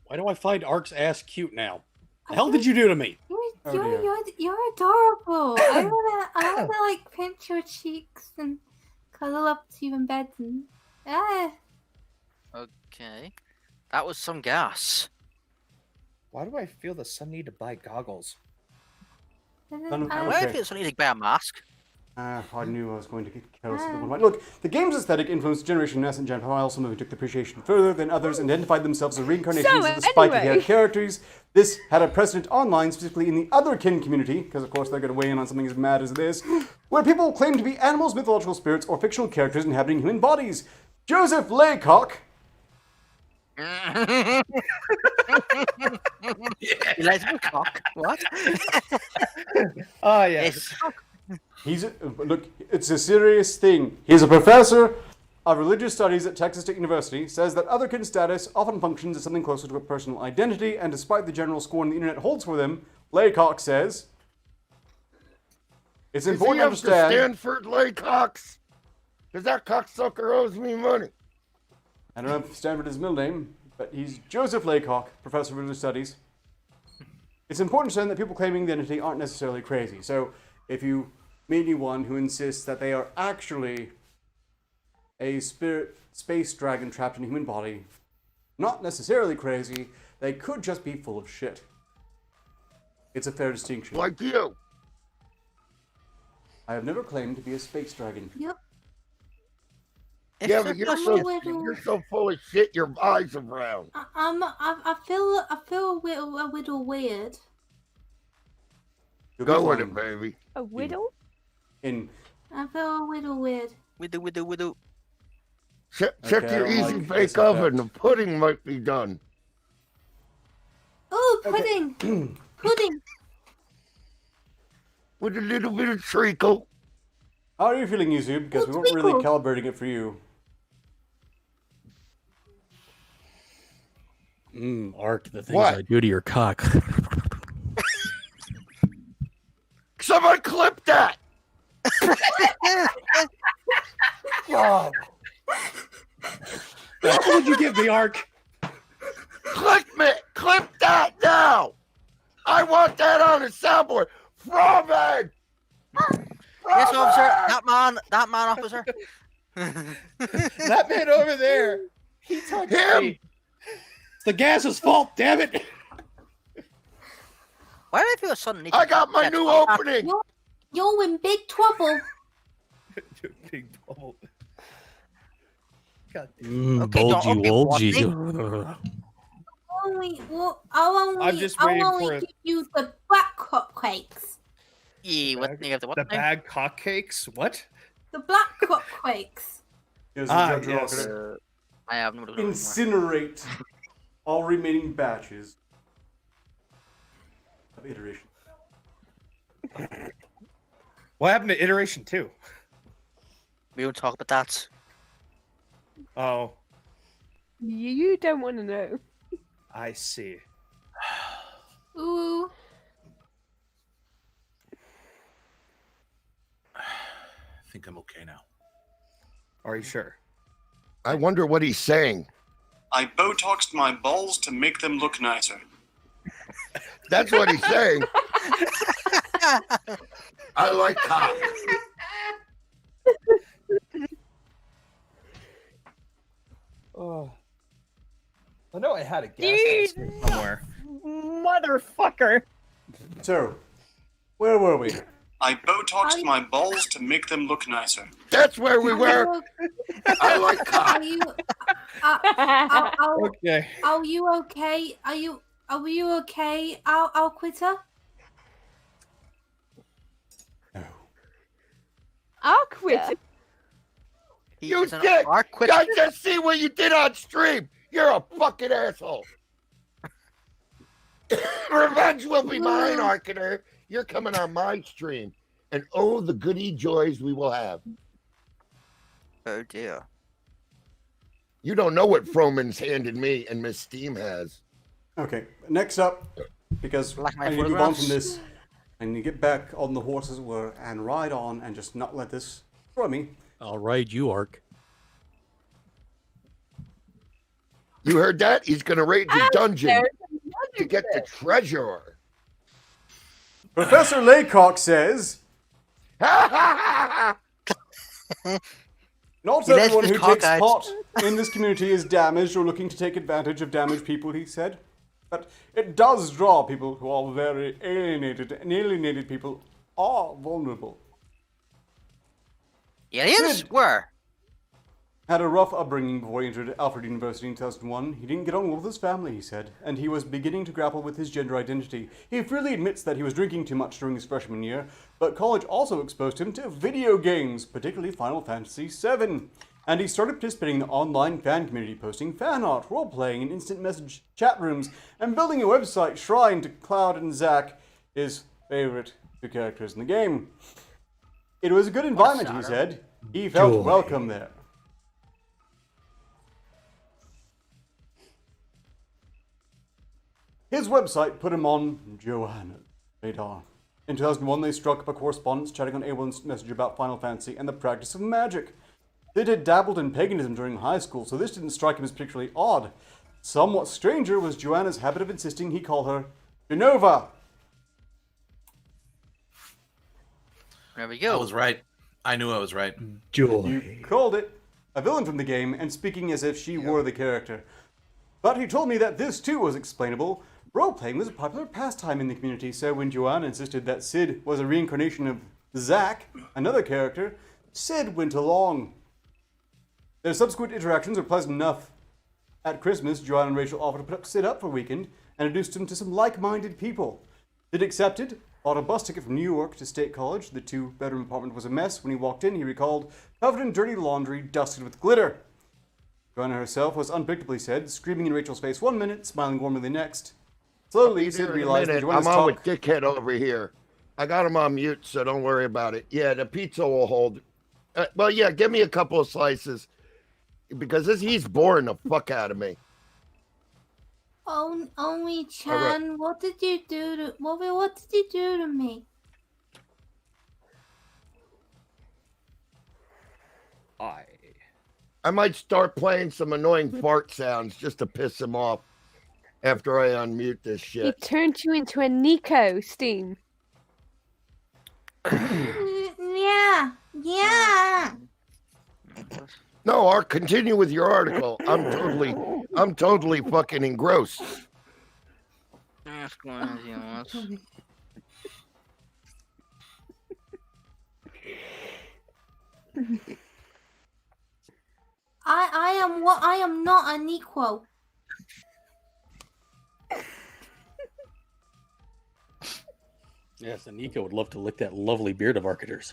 Why do I find Ark's ass cute now? The hell did you do to me? Oh, dear. You're adorable. I wanna like pinch your cheeks and cuddle up to you in bed and Okay. That was some gas. Why do I feel the sun need to buy goggles? and Son of then, a- Why Okay. do you need to buy a mask? I knew I was going to get careless with the one. Look, the game's aesthetic influenced Generation S and Gen 5. Some of them took the appreciation further than others and identified themselves as reincarnations of the spiky-haired anyway. characters. This had a precedent online, specifically in the otherkin community, because of course they're going to weigh in on something as mad as this, where people claim to be animals, mythological spirits, or fictional characters inhabiting human bodies. Joseph Laycock. You like to cock? What? Oh, yeah. It's Look, it's a serious thing. He's a professor of religious studies at Texas State University, says that otherkin status often functions as something closer to a personal identity, and despite the general scorn the internet holds for them, Laycock says, it's important to understand... Stanford Laycocks? Because that cocksucker owes me money. I don't know if Stanford is his middle name, but he's Joseph Laycock, professor of religious studies. It's important to understand that people claiming the identity aren't necessarily crazy. So if you meet anyone who insists that they are actually a spirit space dragon trapped in a human body, not necessarily crazy, they could just be full of shit. It's a fair distinction. Like you. I have never claimed to be a space dragon. Yep. Yeah, but you're I'm so full of shit, your eyes are brown. I feel a little weird. You'll be Go with fine. it, baby. A whittle? I feel a little weird. Widow. Check Okay, your I don't easy like bake this oven. effect. The pudding might be done. Oh, pudding! Pudding! With a little bit of treacle. How are you feeling, Yuzu? Because we weren't really calibrating it for you. Ark, the things What? I do to your cock. Somebody clip that! God. What would you give me, Ark? Clip that now! I want that on the soundboard. Frogman! Yes, officer. That man, officer. That man over there. He touched Him! me. It's the gas's fault, damn it! Why do I feel a sudden need I to got my catch new on? opening! You're in big trouble. Big bubble. God. Okay, bulgy okay, wolgy. I'm just I'll waiting only for it. give you the black cupcakes. Yeah, what you have to what? The now? bag cock cakes? What? The black cupcakes. Here's Ah, Director of yes. Arketer. I have no clue. Incinerate all remaining batches of iteration. What happened to iteration 2? We don't talk about that. Oh, You don't want to know. I see. Ooh. I think I'm okay now. Are you sure? I wonder what he's saying. I Botoxed my balls to make them look nicer. That's what he's saying. I like cock. Oh. I know I had a gas Dude. station somewhere. Motherfucker. So, where were we? I Botoxed my balls to make them look nicer. That's where we were. I like cock. Are you? Okay. Are you okay? Are you okay, Arketer? No. I'll quit it. You He's an dick! arc quit. I just see what you did on stream. You're a fucking asshole. Revenge will be mine, Arketer. You're coming on my stream. And oh, the goody joys we will have. Oh dear. You don't know what Froman's handed me and Miss Steam has. Okay, next up, because Like my I need to move on photographs? from this, I need to get back on the horse, as it were, and ride on and just not let this throw me. I'll ride you, Ark. You heard that? He's going to raid the dungeon to get the treasure. Professor Laycock says, Ha not He lets everyone his who cock takes out. part in this community is damaged or looking to take advantage of damaged people, he said. But it does draw people who are very alienated, and alienated people are vulnerable. Aliens? Sid. Where? Had a rough upbringing before he entered Alfred University in 2001. He didn't get on well with his family, he said, and he was beginning to grapple with his gender identity. He freely admits that he was drinking too much during his freshman year, but college also exposed him to video games, particularly Final Fantasy VII. And he started participating in the online fan community, posting fan art, role-playing, and instant message chat rooms, and building a website shrine to Cloud and Zack, his favorite two characters in the game. It was a good environment, he said. He felt welcome there. His website put him on Joanna's radar. In 2001, they struck up a correspondence chatting on AOL's Messenger about Final Fantasy and the practice of magic. Sid had dabbled in paganism during high school, so this didn't strike him as particularly odd. Somewhat stranger was Joanna's habit of insisting he call her Genova. There we go. I was right. I knew I was right. You called it. A villain from the game, and speaking as if she were the character. But he told me that this too was explainable. Role-playing was a popular pastime in the community, so when Joanna insisted that Sid was a reincarnation of Zack, another character, Sid went along. Their subsequent interactions were pleasant enough. At Christmas, Joanna and Rachel offered to put Sid up for a weekend and introduced him to some like-minded people. Sid accepted, bought a bus ticket from New York to State College. The two-bedroom apartment was a mess. When he walked in, he recalled, covered in dirty laundry, dusted with glitter. Joanna herself was unpredictably said, screaming in Rachel's face 1 minute, smiling warmly the next. Slowly, Sid realized that Joanna's I'm on with talk... Dickhead over here. I got him on mute, so don't worry about it. Yeah, the pizza will hold. Well, yeah, give me a couple of slices. Because he's boring the fuck out of me. Oh, Oni-chan, what did you do to... What did you do to me? I might start playing some annoying fart sounds just to piss him off after I unmute this He shit. turned you into a Nico, Steam. Yeah. No, continue with your article. I'm totally fucking engrossed. That's going as you want. I am not an equal. Yes, and Nico would love to lick that lovely beard of Arketer's.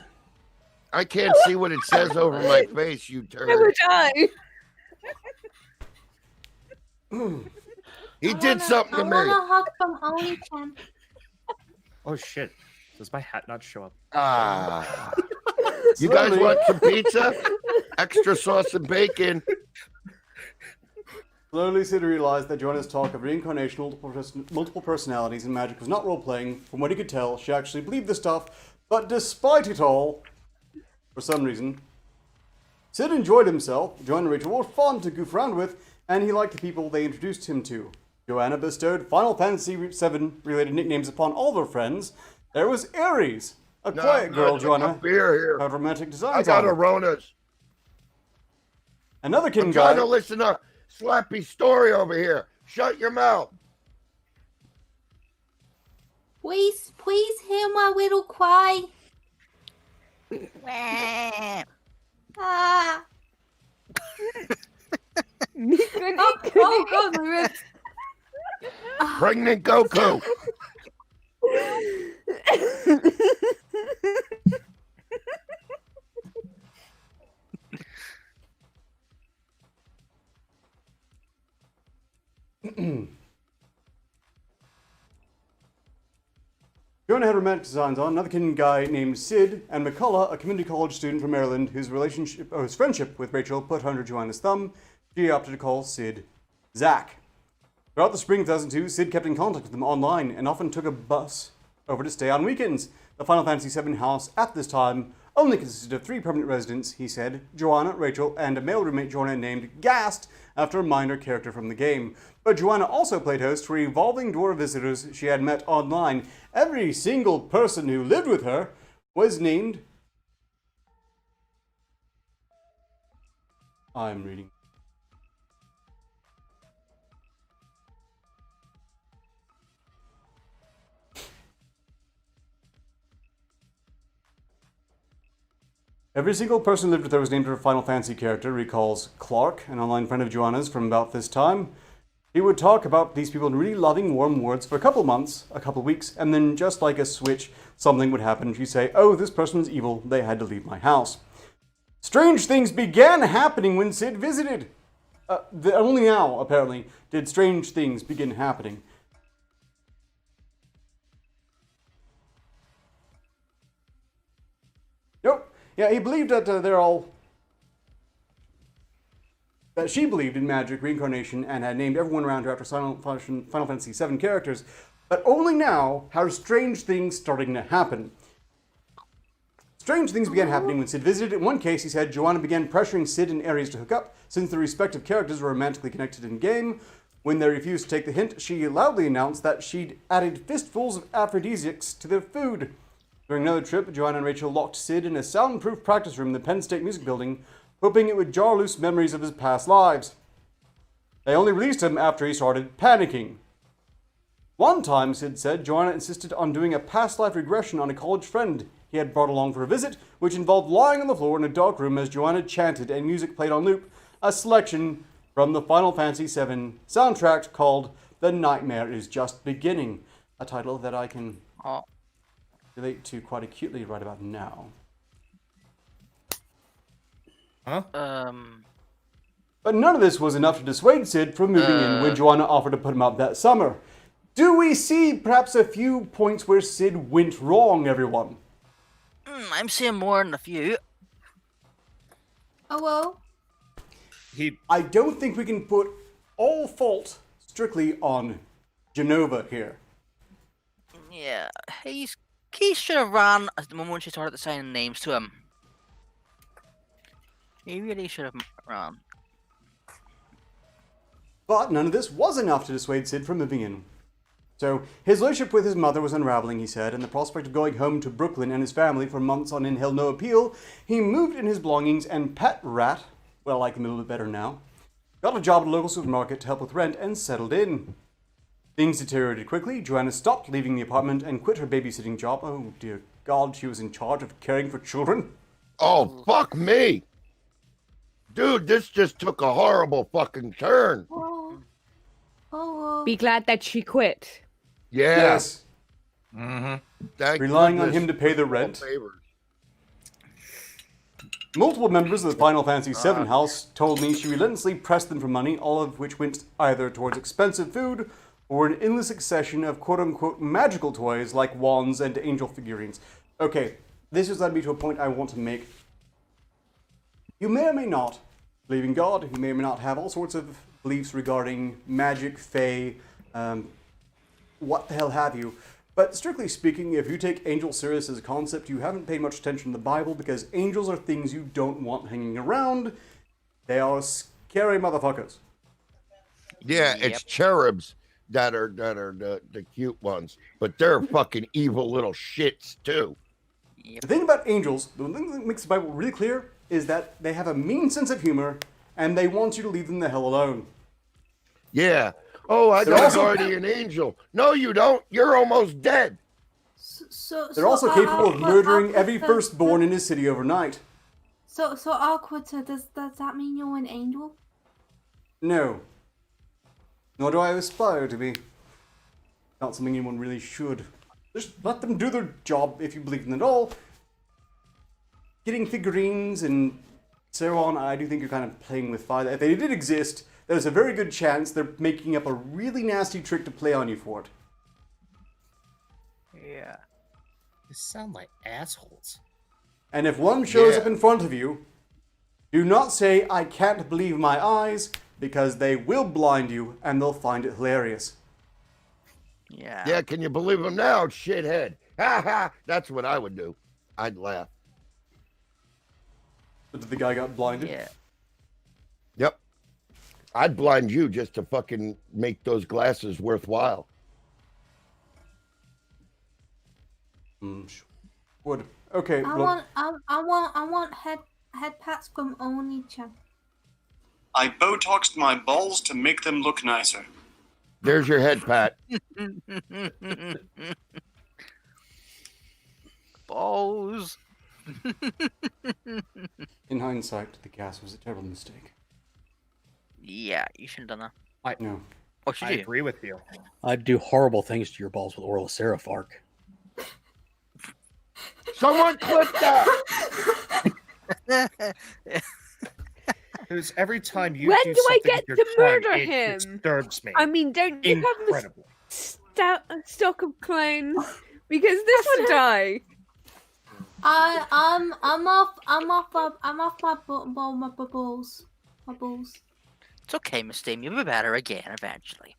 I can't see what it says over my face, you turd. Would I? He did something to I me. want a hug from Oni-chan. Oh shit! Does my hat not show up? Ah. You guys want some pizza? Extra sauce and bacon. Slowly, Sid realized that Joanna's talk of reincarnation, multiple personalities, and magic was not role-playing. From what he could tell, she actually believed the stuff, but despite it all, for some reason, Sid enjoyed himself. Joanna and Rachel were fun to goof around with, and he liked the people they introduced him to. Joanna bestowed Final Fantasy VII-related nicknames upon all their friends. There was Ares, a quiet girl, Joanna, beer here. had romantic I designs got on her. Aronas. Another kid I'm guy. trying to listen to Slappy's story over here. Shut your mouth. Please hear my little cry. Ah. Oh God, my ribs. Pregnant Goku. Joanna had romantic designs on. Another kid guy named Sid, and McCullough, a community college student from Maryland, whose friendship with Rachel put her under Joanna's thumb. She opted to call Sid Zack. Throughout the spring of 2002, Sid kept in contact with them online and often took a bus over to stay on weekends. The Final Fantasy VII house at this time only consisted of 3 permanent residents, he said, Joanna, Rachel, and a male roommate Joanna named Gast, after a minor character from the game. But Joanna also played host for revolving door visitors she had met online. Every single person who lived with her was named... I'm reading. Every single person who lived with her was named her Final Fantasy character, recalls Clark, an online friend of Joanna's from about this time. He would talk about these people in really loving, warm words for a couple months, a couple weeks, and then just like a switch, something would happen and she'd say, oh, this person was evil, they had to leave my house. Strange things began happening when Sid visited. Only now, apparently, did strange things begin happening. Nope. Yeah, he believed that that she believed in magic, reincarnation, and had named everyone around her after Final Fantasy VII characters. But only now how strange things starting to happen. Strange things began happening when Sid visited. In one case, he said Joanna began pressuring Sid and Ares to hook up, since their respective characters were romantically connected in-game. When they refused to take the hint, she loudly announced that she'd added fistfuls of aphrodisiacs to their food. During another trip, Joanna and Rachel locked Sid in a soundproof practice room in the Penn State Music Building, hoping it would jar loose memories of his past lives. They only released him after he started panicking. One time, Sid said, Joanna insisted on doing a past life regression on a college friend he had brought along for a visit, which involved lying on the floor in a dark room as Joanna chanted and music played on loop, a selection from the Final Fantasy VII soundtrack called The Nightmare Is Just Beginning, a title that I can relate to quite acutely right about now. Huh? But none of this was enough to dissuade Sid from moving in when Joanna offered to put him up that summer. Do we see perhaps a few points where Sid went wrong, everyone? I'm seeing more than a few. Oh, well. I don't think we can put all fault strictly on Genova here. Yeah, he should have ran at the moment she started assigning names to him. He really should have ran. But none of this was enough to dissuade Sid from moving in. So, his relationship with his mother was unraveling, he said, and the prospect of going home to Brooklyn and his family for months on end held no appeal. He moved in his belongings and pet rat, well, I like him a little bit better now, got a job at a local supermarket to help with rent and settled in. Things deteriorated quickly. Joanna stopped leaving the apartment and quit her babysitting job. Oh, dear God, she was in charge of caring for children. Oh, fuck me. Dude, this just took a horrible fucking turn. Be glad that she quit. Yeah. Yes. Thank Relying on goodness him to pay the for rent. favors. Multiple members of the Final Fantasy VII house told me she relentlessly pressed them for money, all of which went either towards expensive food or an endless succession of quote-unquote magical toys like wands and angel figurines. Okay, this has led me to a point I want to make. You may or may not believe in God, you may or may not have all sorts of beliefs regarding magic, fae, what the hell have you. But strictly speaking, if you take angels serious as a concept, you haven't paid much attention to the Bible, because angels are things you don't want hanging around. They are scary motherfuckers. Yeah, it's cherubs that are the cute ones, but they're fucking evil little shits too. The thing about angels, the thing that makes the Bible really clear, is that they have a mean sense of humor, and they want you to leave them the hell alone. Yeah. Oh, I They're got a also- guardian angel. No, you don't. You're almost dead. They're also capable of murdering every firstborn in his city overnight. So Arketer, does that mean you're an angel? No. Nor do I aspire to be. Not something anyone really should. Just let them do their job if you believe in them at all. Getting figurines and so on, I do think you're kind of playing with fire. If they did exist, there's a very good chance they're making up a really nasty trick to play on you for it. Yeah. They sound like assholes. And if one shows Yeah. up in front of you, do not say, I can't believe my eyes, because they will blind you and they'll find it hilarious. Yeah. Yeah, can you believe him now, shithead? Ha ha! That's what I would do. I'd laugh. But the guy got blinded. Yeah. Yep. I'd blind you just to fucking make those glasses worthwhile. Would. Okay, I look. want head pats from Oni-chan. I Botoxed my balls to make them look nicer. There's your head, Pat. Balls. In hindsight, the gas was a terrible mistake. Yeah, you shouldn't have done that. No. Or should I you? agree with you. I'd do horrible things to your balls with oral serif arc. Someone clip that. Because every time you When do do I something get with your to tongue, murder it him? disturbs me. I mean, don't you have a Incredibly. stock of clones? Because this would die. I'm off my balls. My balls. It's okay, Miss Steam. You'll be better again eventually.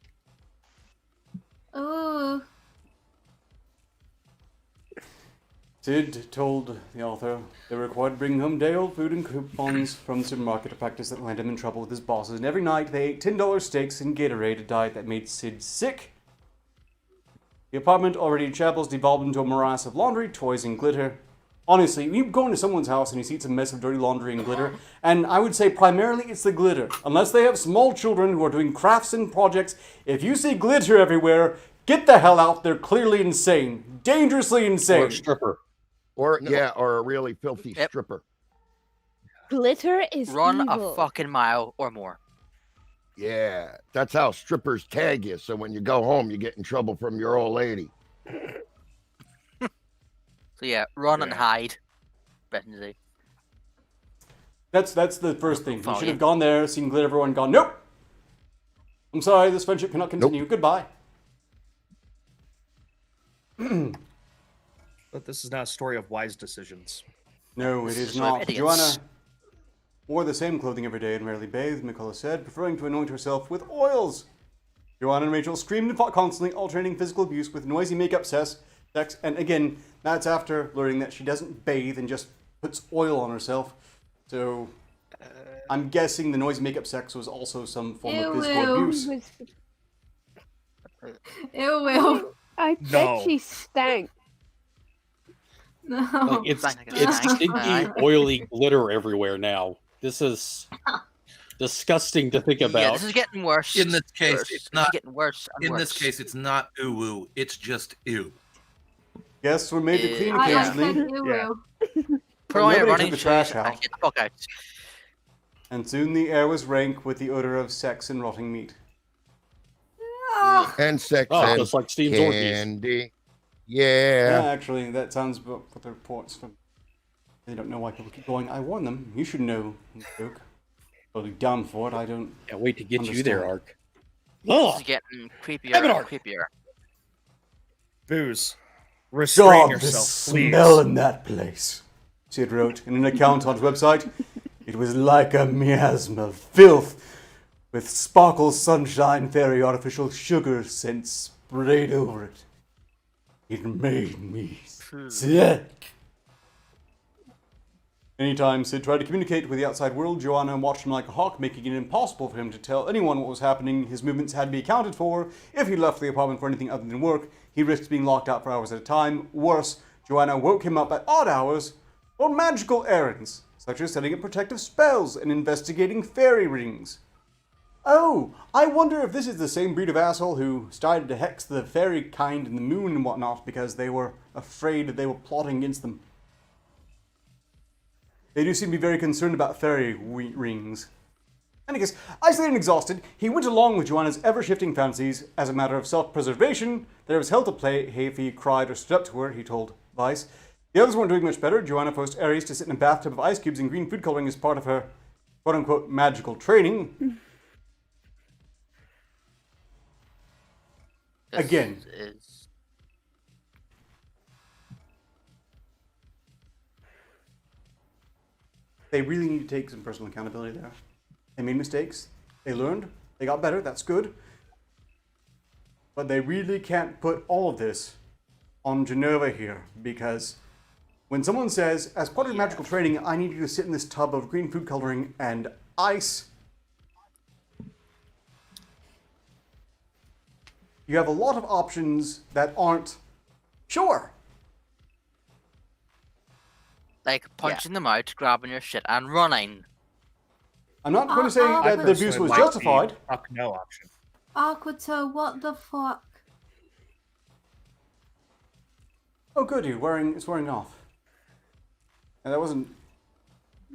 Ooh. Sid told the author they were required to bring home day-old food and coupons from the supermarket, a practice that landed him in trouble with his bosses. And every night they ate $10 steaks and Gatorade, a diet that made Sid sick. The apartment, already in shambles, devolved into a morass of laundry, toys, and glitter. Honestly, you go into someone's house and you see it's a mess of dirty laundry and glitter, and I would say primarily it's the glitter. Unless they have small children who are doing crafts and projects, if you see glitter everywhere, get the hell out. They're clearly insane. Dangerously insane. Or a stripper. Or or a really filthy stripper. Glitter is Run evil. a fucking mile or more. Yeah, that's how strippers tag you. So when you go home, you get in trouble from your old lady. So yeah, run and hide. Definitely. That's the first thing. You Oh, should yeah. have gone there, seen glitter everywhere, and gone, nope! I'm sorry, this friendship cannot continue. Goodbye. But this is not a story of wise decisions. No, it is It's a story of not. idiots. Joanna wore the same clothing every day and rarely bathed, Mikola said, preferring to anoint herself with oils. Joanna and Rachel screamed and fought constantly, alternating physical abuse with noisy makeup sex, and again, that's after learning that she doesn't bathe and just puts oil on herself. So, I'm guessing the noisy makeup sex was also some form of physical abuse. Ew, Will. I No. bet she stank. No. Like, it's stinky, oily glitter everywhere now. This is disgusting to think Yeah, about. this is getting worse. In this case, Worse. it's not. getting worse. And In worse. this case, it's not ooh woo. It's just ew. Guests were made to clean I occasionally, said ew, Yeah. Will. Put on your nobody running took the trash shoes out. and get the fuck out. and soon the air was rank with the odor of sex and rotting meat. Oh, And sex Oh, and just like Steam's orgies. candy. Yeah, Yeah. actually, that sounds about what the reports from. They don't know why people keep going. I warn them. You should know. Joke. Totally down for it. I don't. Can't wait to get you there, Understand. Ark. This Ugh! is getting creepier Have it, and Ark. creepier. Booze. Restrain yourself, please. in that place. Sid wrote in an account on his website. It was like a miasma of filth, with sparkle, sunshine, fairy, artificial sugar scent sprayed over it. It made me sick. Anytime Sid tried to communicate with the outside world, Joanna watched him like a hawk, making it impossible for him to tell anyone what was happening. His movements had to be accounted for. If he left the apartment for anything other than work, he risked being locked out for hours at a time. Worse, Joanna woke him up at odd hours for magical errands, such as setting up protective spells and investigating fairy rings. Oh, I wonder if this is the same breed of asshole who started to hex the fairy kind in the moon and whatnot because they were afraid they were plotting against them. They do seem to be very concerned about fairy rings. And I guess, isolated and exhausted, he went along with Joanna's ever-shifting fancies as a matter of self-preservation. There was hell to play if he cried or stood up to her, he told Vice. The others weren't doing much better. Joanna forced Ares to sit in a bathtub of ice cubes and green food coloring as part of her quote-unquote magical training. This Again. is They really need to take some personal accountability there. They made mistakes. They learned. They got better. That's good. But they really can't put all of this on Genova here, because when someone says, as part of your magical training, I need you to sit in this tub of green food coloring and ice, you have a lot of options that aren't sure. like punching them out, grabbing your shit, and running. I'm not going to say I that the abuse personally was like the justified. Fuck no option. Arketer, what the fuck? Oh, good, it's wearing off. And that wasn't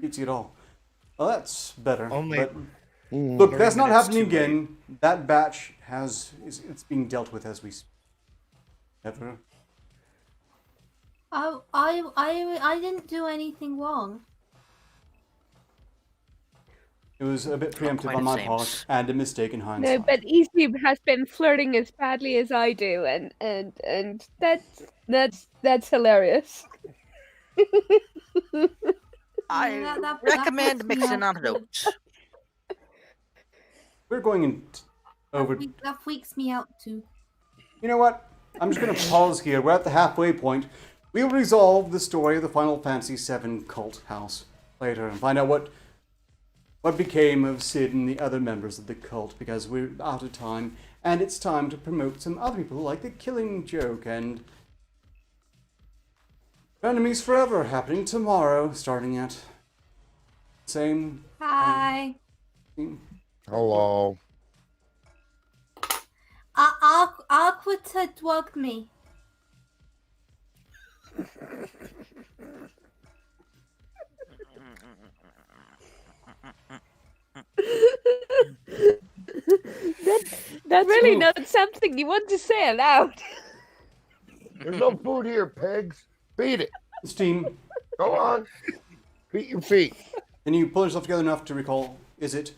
cutesy at all. Well, that's better. Only- But, look, 30 that's not minutes happening too late. again. That batch it's being dealt with as we speak. Ever. I didn't do anything wrong. It was a bit preemptive quite on the my same. part, and a mistake in hindsight. No, but ECube has been flirting as badly as I do, and that's hilarious. I Yeah, that recommend freaks me mixing out. antidotes. We're going in over. That freaks me out too. You know what? I'm just going to pause here. We're at the halfway point. We will resolve the story of the Final Fantasy VII cult house later and find out what became of Sid and the other members of the cult, because we're out of time, and it's time to promote some other people like the Killing Joke and Enemies Forever, happening tomorrow, starting at same. Hi. Hello. Arketer drugged me. That's really not something you want to say aloud. There's no food here, pigs. Beat it. Steam, Go on. Beat your feet. can you pull yourself together enough to recall, is it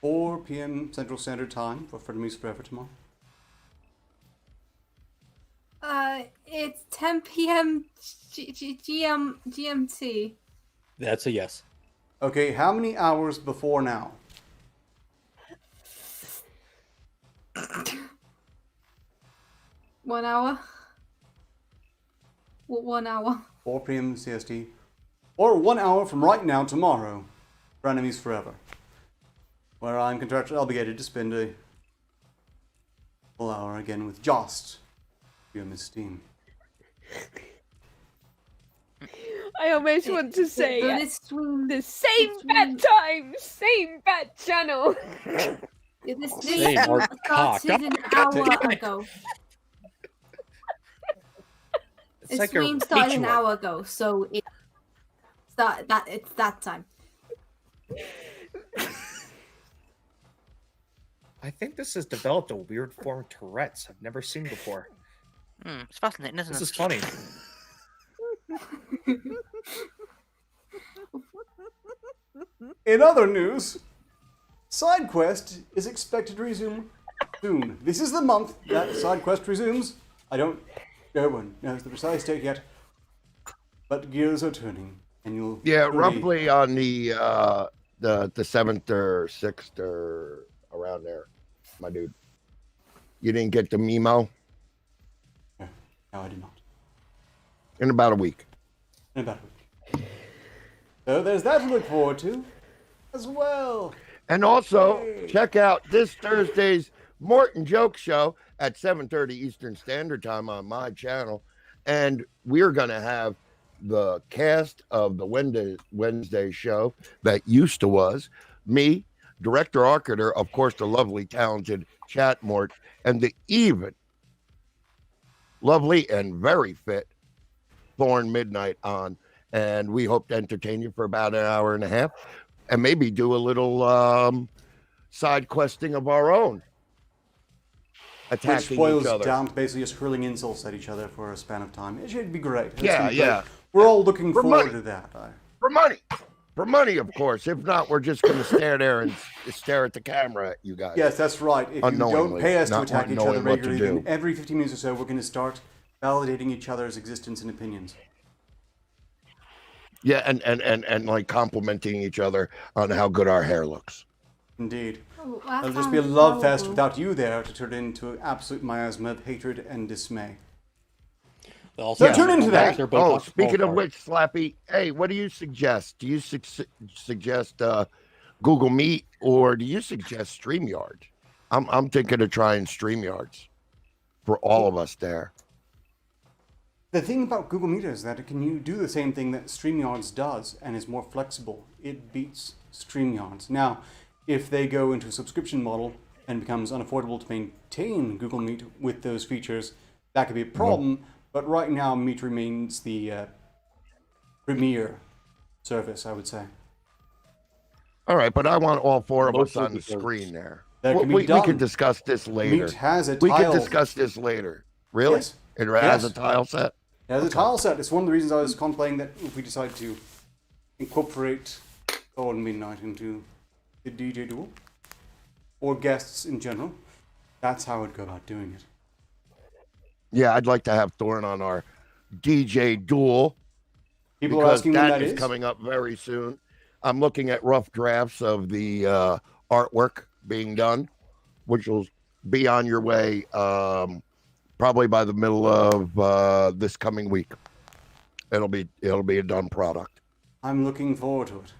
4 p.m. Central Standard Time for Enemies Forever tomorrow? It's 10 p.m. GMT. That's a yes. Okay, how many hours before now? One hour. 1 hour. 4 p.m. CST, or 1 hour from right now tomorrow for Enemies Forever, where I'm contractually obligated to spend a full hour again with Jost, you Miss Steam. I almost want to say So this stream, the same bad time, same bad channel. this Same art cock. started an hour ago. It's This like stream a started an ritual. hour ago, so it's that time. I think this has developed a weird form of Tourette's I've never seen before. It's fascinating, isn't This it? is funny. In other news, Side Quest is expected to resume soon. This is the month that Side Quest resumes. No one knows the precise date yet, but gears are turning, and you'll Yeah, be- roughly on the 7th or 6th or around there, my dude. You didn't get the memo? No, I did not. In about a week. In about a week. So there's that to look forward to, as well. And also, Hey. check out this Thursday's Morton Joke Show at 7:30 Eastern Standard Time on my channel. And we're going to have the cast of the Wednesday show that used to was me, Director Arketer, of course, the lovely, talented Chat Mort, and the even lovely and very fit Thorn Midnight on. And we hope to entertain you for about an hour and a half and maybe do a little side questing of our own. Which Attacking boils each other. down to basically just hurling insults at each other for a span of time. It should be great. It's Yeah, gonna be yeah. great. We're all looking For forward money. to that. For money. For money, of course. If not, we're just going to stare there and stare at the camera at you guys. Yes, that's right. If you don't Unknowingly, pay us to not attack each knowing other what to regularly, do. then every 15 minutes or so, we're going to start validating each other's existence and opinions. Yeah, and like complimenting each other on how good our hair looks. Indeed. Oh, that It'll just be a sounds love fest horrible. without you there to turn into an absolute miasma of hatred and dismay. Also, So tune into that. They're both Oh, off the speaking of ballpark. which, Slappy, hey, what do you suggest? Do you suggest Google Meet or do you suggest StreamYard? I'm thinking of trying StreamYards for all of us there. The thing about Google Meet is that it can do the same thing that StreamYards does and is more flexible. It beats StreamYards. Now, if they go into a subscription model and becomes unaffordable to maintain Google Meet with those features, that could be a problem. But right now, Meet remains the premier service, I would say. All right, but I want all four of Most us of on the the service. screen there. That can be We done. can discuss this later. Meat has a We tile. can discuss this later. Really? Yes. It has Yes. a tile set? It has a tile set. It's one of the reasons I was contemplating that if we decide to incorporate Thor and Midnight into the DJ duel, or guests in general, that's how I'd go about doing it. Yeah, I'd like to have Thorn on our DJ duel. People are because asking when that that is is. coming up very soon. I'm looking at rough drafts of the artwork being done, which will be on your way probably by the middle of this coming week. It'll be a done product. I'm looking forward to it.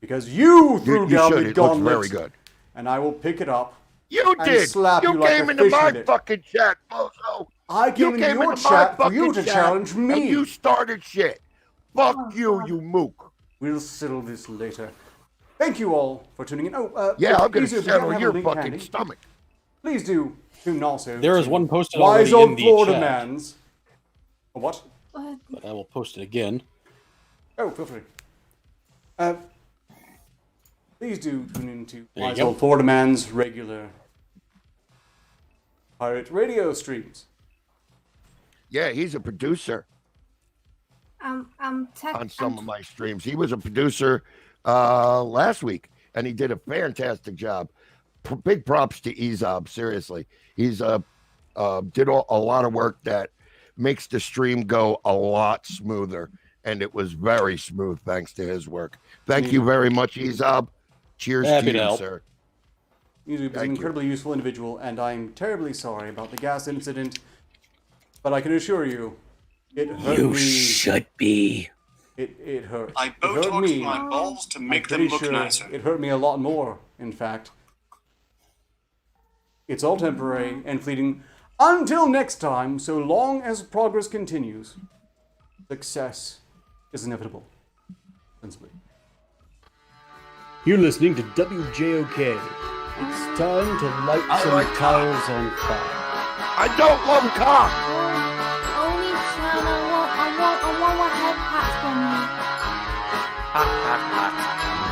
Because you threw You down should. the It looks gauntlet, very good. and I will pick it up. You and did. slap You you like came a into fish my with it. fucking chat, bozo. I came into your into my chat for you fucking to chat, challenge and me. you started shit. Fuck you, you mook. We'll settle this later. Thank you all for tuning in. Oh, Yeah, I'm gonna please do, if you settle don't have a your link fucking handy, stomach. Please do tune also. There is to one posted Wise already Old in the Florida chat. Man's. A what? But I will post it again. Oh, feel free. Please do tune into There you Wise go. Old Florida Man's regular pirate radio streams. Yeah, he's a producer on some of my streams. He was a producer last week, and he did a fantastic job. Big props to Ezob, seriously. He's did a lot of work that makes the stream go a lot smoother, and it was very smooth thanks to his work. Thank you very much, Ezob. Cheers Happy to to you, help. sir. Ezob is an Thank you. incredibly useful individual, and I'm terribly sorry about the gas incident, but I can assure you, it hurt You me. should be. It hurt. I It hurt Botoxed me. my balls to make I'm them pretty look sure nicer. It hurt me a lot more, in fact. It's all temporary and fleeting. Until next time, so long as progress continues, success is inevitable. Sensibly. You're listening to WJOK. It's time to light I some like tiles on fire. I don't love cock. Only Chan, I want my head pats from you. Pat, pat, pat.